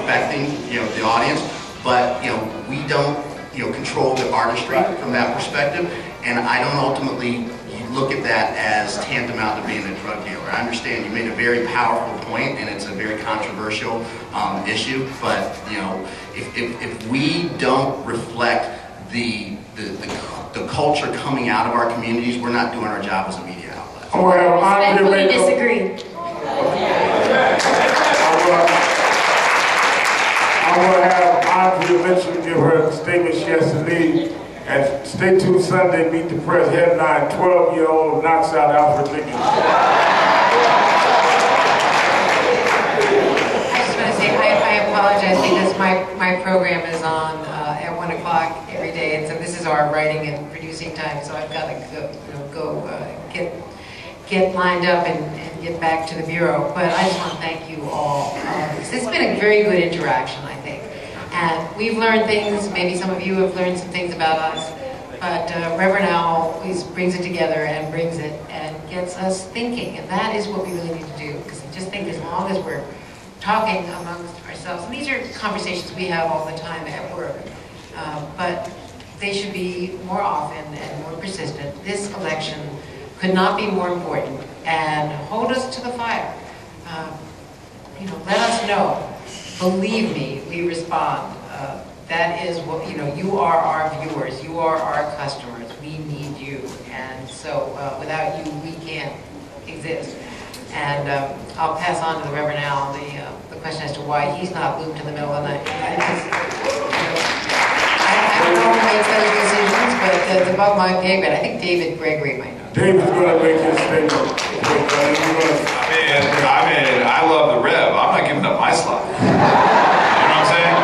affecting, you know, the audience. But, you know, we don't, you know, control the artistry from that perspective, and I don't ultimately look at that as tantamount to being a drug dealer. I understand you made a very powerful point, and it's a very controversial issue, but, you know, if we don't reflect the culture coming out of our communities, we're not doing our job as a media outlet. Oh, well, I respectfully disagree. I'm going to have Andrea Mitchell give her a statement she has to leave. And stay tuned Sunday, Meet the Press headline, 12-year-old knocks out Alfred Liggins. I just want to say I apologize because my program is on at 1 o'clock every day, and so this is is our writing and producing time, so I've got to go get lined up and get back to the Bureau. But I just want to thank you all. It's been a very good interaction, I think. And we've learned things, maybe some of you have learned some things about us, but Reverend Al always brings it together and brings it and gets us thinking. And that is what we really need to do, because I just think as long as we're talking amongst ourselves, and these are conversations we have all the time at work, but they should be more often and more persistent. This election could not be more important, and hold us to the fire. Let us know. Believe me, we respond. That is what, you are our viewers, you are our customers, we need you. And so without you, we can't exist. And I'll pass on to the Reverend Al the question as to why he's not moved to the middle of the night. I don't know who makes those decisions, but it's above my pay grade. I think David Gregory might know. David's going to make his statement. I love the Rev. I'm not giving up my slot. You know what I'm saying?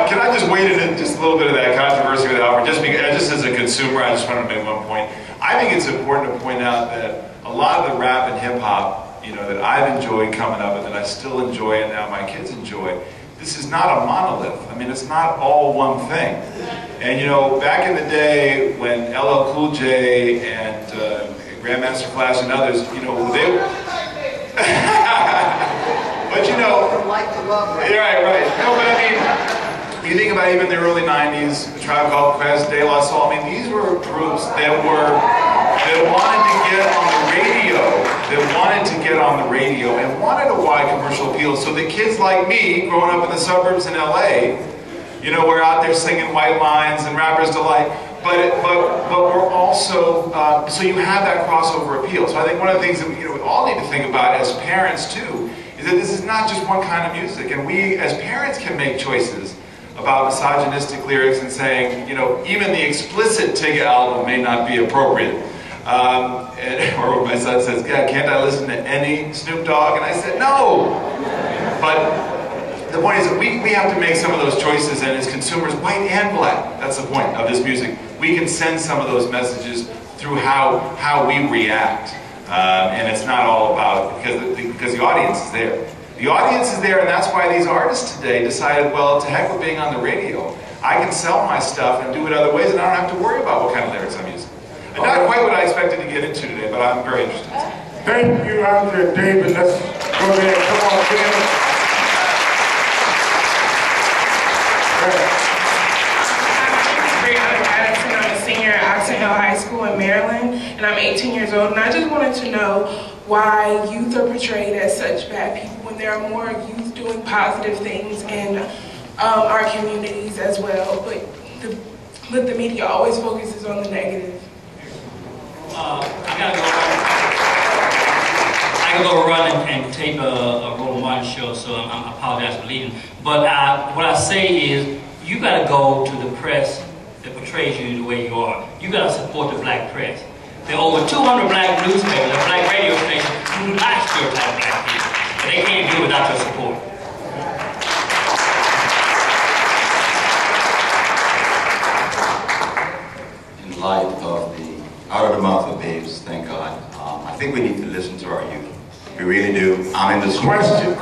Can I just wade into just a little bit of that controversy with Alfred? Just as a consumer, I just wanted to make one point. I think it's important to point out that a lot of the rap and hip hop, that I've enjoyed coming up and that I still enjoy and now my kids enjoy, this is not a monolith. I mean, it's not all one thing. And back in the day when LL Cool J and Grandmaster Flash and others, they were... But right. No, but I mean, you think about even the early 90s, the Tribe Called Quest, De La Soul, I mean, these were groups that wanted to get on the radio, and wanted a wide commercial appeal, so the kids like me, growing up in the suburbs in LA, we're out there singing White Lines and Rapper's Delight, but we're also, so you have that crossover appeal. So I think one of the things that we all need to think about as parents too, is that this is not just one kind of music, and we as parents can make choices about misogynistic lyrics and saying, even the explicit Tig album may not be appropriate. Or my son says, "Yeah, can't I listen to any Snoop Dogg?" And I said, no. But the point is that we have to make some of those choices, and as consumers, white and black, that's the point of this music, we can send some of those messages through how we react. And it's not all about, because the audience is there. The audience is there, and that's why these artists today decided, well, to heck with being on the radio. I can sell my stuff and do it other ways, and I don't have to worry about what kind of lyrics I'm using. And not quite what I expected to get into today, but I'm very interested. Thank you, Andre, David. Let's go ahead. Come on, David. I'm a senior at Oxon Hill High School in Maryland, and I'm 18 years old, and I just wanted to know why youth are portrayed as such bad people when there are more youth doing positive things in our communities as well, but the media always focuses on the negative. I gotta go run and tape a Roland Martin show, so I apologize for leaving. But what I say is, you gotta go to the press that portrays you the way you are. You gotta support the black press. There are over 200 black newspapers and black radio stations who do not stereotype black people. But they can't do it without your support. In light of the Out of the Mouth of Babes, thank God, I think we need to listen to our youth. We really do. I'm in the Question.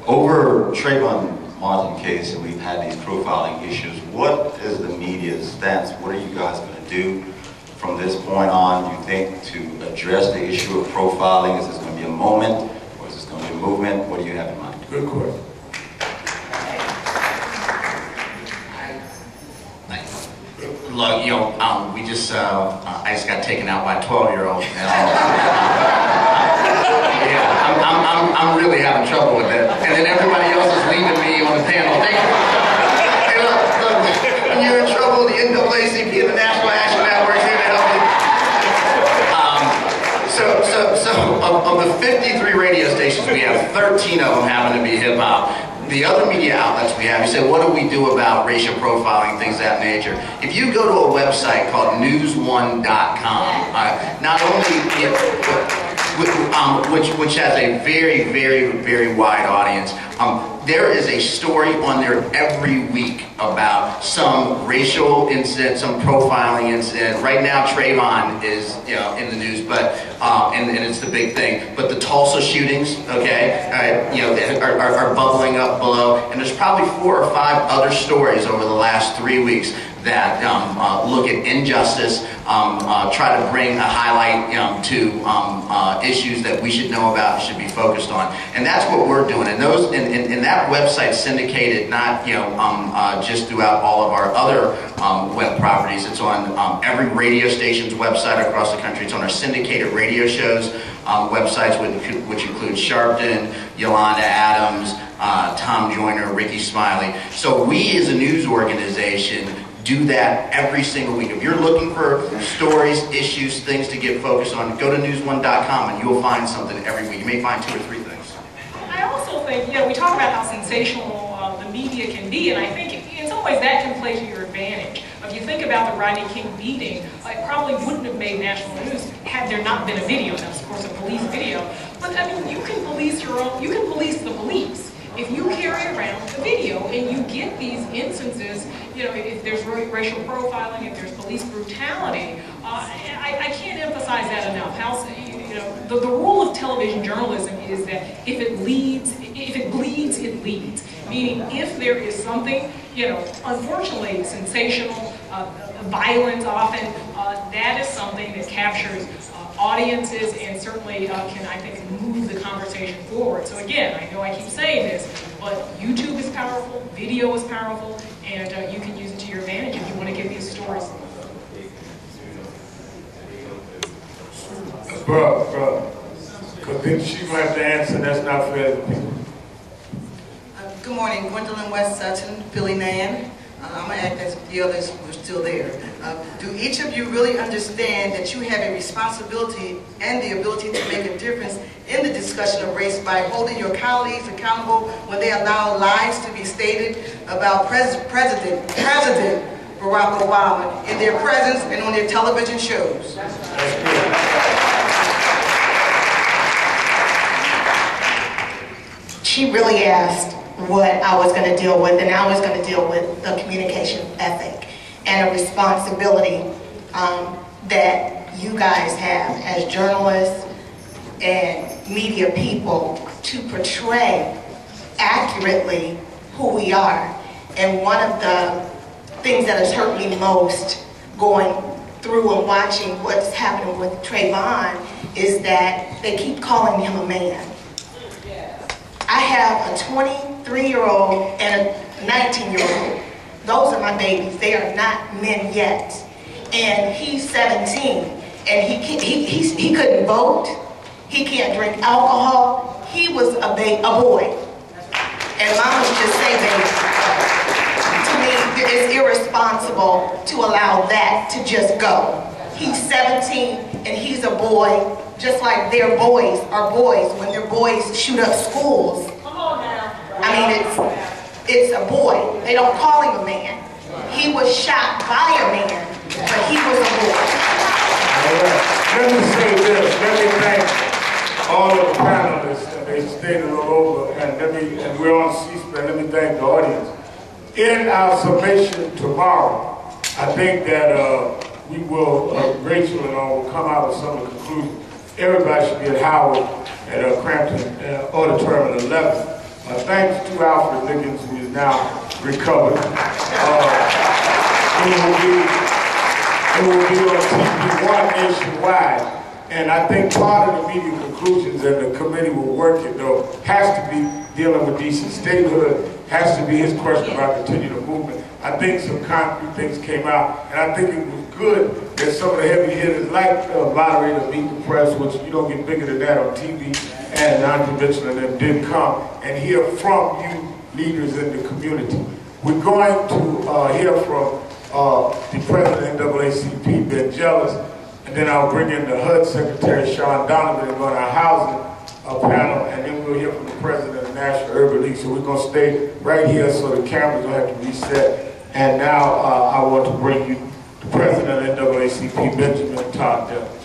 Over Trayvon Martin case, and we've had these profiling issues. What is the media's stance? What are you guys going to do from this point on? Do you think to address the issue of profiling? Is this going to be a moment, or is this going to be a movement? What do you have in mind? Good question. Look, we just, I just got taken out by a 12-year-old. Yeah, I'm really having trouble with that. And then everybody else is leaving me on the panel. Hey, look, when you're in trouble, the NAACP and the National Action Network is here to help you. So of the 53 radio stations we have, 13 of them happen to be hip-hop. The other media outlets we have, you say, what do we do about racial profiling, things of that nature? If you go to a website called news1.com, not only which has a very, very, very wide audience. There is a story on there every week about some racial incident, some profiling incident. Right now, Trayvon is in the news, but and it's the big thing. But the Tulsa shootings, okay, are bubbling up below, and there's probably 4 or 5 other stories over the last 3 weeks that look at injustice, try to bring a highlight to issues that we should know about and should be focused on. And that's what we're doing. And those, and that website's syndicated not just throughout all of our other web properties. It's on every radio station's website across the country. It's on our syndicated radio shows websites, which include Sharpton, Yolanda Adams, Tom Joyner, Ricky Smiley. So we as a news organization do that every single week. If you're looking for stories, issues, things to get focused on, go to newsone.com and you'll find something every week. You may find 2 or 3 things. I also think, we talk about how sensational the media can be, and I think in some ways that can play to your advantage. If you think about the Rodney King beating, it probably wouldn't have made national news had there not been a video. That's of course a police video. But I mean, you can police you can police the police. If you carry around the video and you get these instances, if there's racial profiling, if there's police brutality, I can't emphasize that enough. The rule of television journalism is that if it bleeds, it leads. Meaning, if there is something, unfortunately sensational, violent often, that is something that captures audiences and certainly can, I think, move the conversation forward. So again, I know I keep saying this, but YouTube is powerful, video is powerful, and you can use it to your advantage if you want to get these stories. Bro, because then she might have to answer, that's not fair to people. Good morning, Gwendolyn West Sutton, Philly Nan. I'm going to act as the others were still there. Do each of you really understand that you have a responsibility and the ability to make a difference in the discussion of race by holding your colleagues accountable when they allow lies to be stated about President Barack Obama in their presence and on their television shows? She really asked what I was going to deal with, and I was going to deal with the communication ethic and a responsibility that you guys have as journalists and media people to portray accurately who we are. And one of the things that has hurt me most going through and watching what's happening with Trayvon is that they keep calling him a man. I have a 23-year-old and a 19-year-old. Those are my babies. They are not men yet. And he's 17, and he couldn't vote. He can't drink alcohol. He was a boy. And mamas just say baby. To me, it's irresponsible to allow that to just go. He's 17, and he's a boy. Just like their boys are boys when their boys shoot up schools. I mean, it's a boy. They don't call him a man. He was shot by a man, but he was a boy. All right. Let me say this. Let me thank all of the panelists. They stayed a little over, and we're on C-SPAN. Let me thank the audience. In our summation tomorrow, I think that we will, Rachel and all will come out with some of the conclusions. Everybody should be at Howard at Crampton Auditorium at 11. Thanks to Alfred Liggins, who is now recovered. It will be on TV1 nationwide. And I think part of the media conclusions and the committee will work it, though, has to be dealing with DC statehood, has to be his question about continuing the movement. I think some concrete things came out, and I think it was good that some of the heavy hitters, like moderator Meet the Press, which you don't get bigger than that on TV, and non-conventional, and them did come and hear from you leaders in the community. We're going to hear from the president of NAACP, Ben Jealous, and then I'll bring in the HUD Secretary, Sean Donovan, and run our housing panel, and then we'll hear from the president of the National Urban League. So we're going to stay right here so the cameras don't have to reset. And now I want to bring you the president of NAACP, Benjamin Todd Dillon.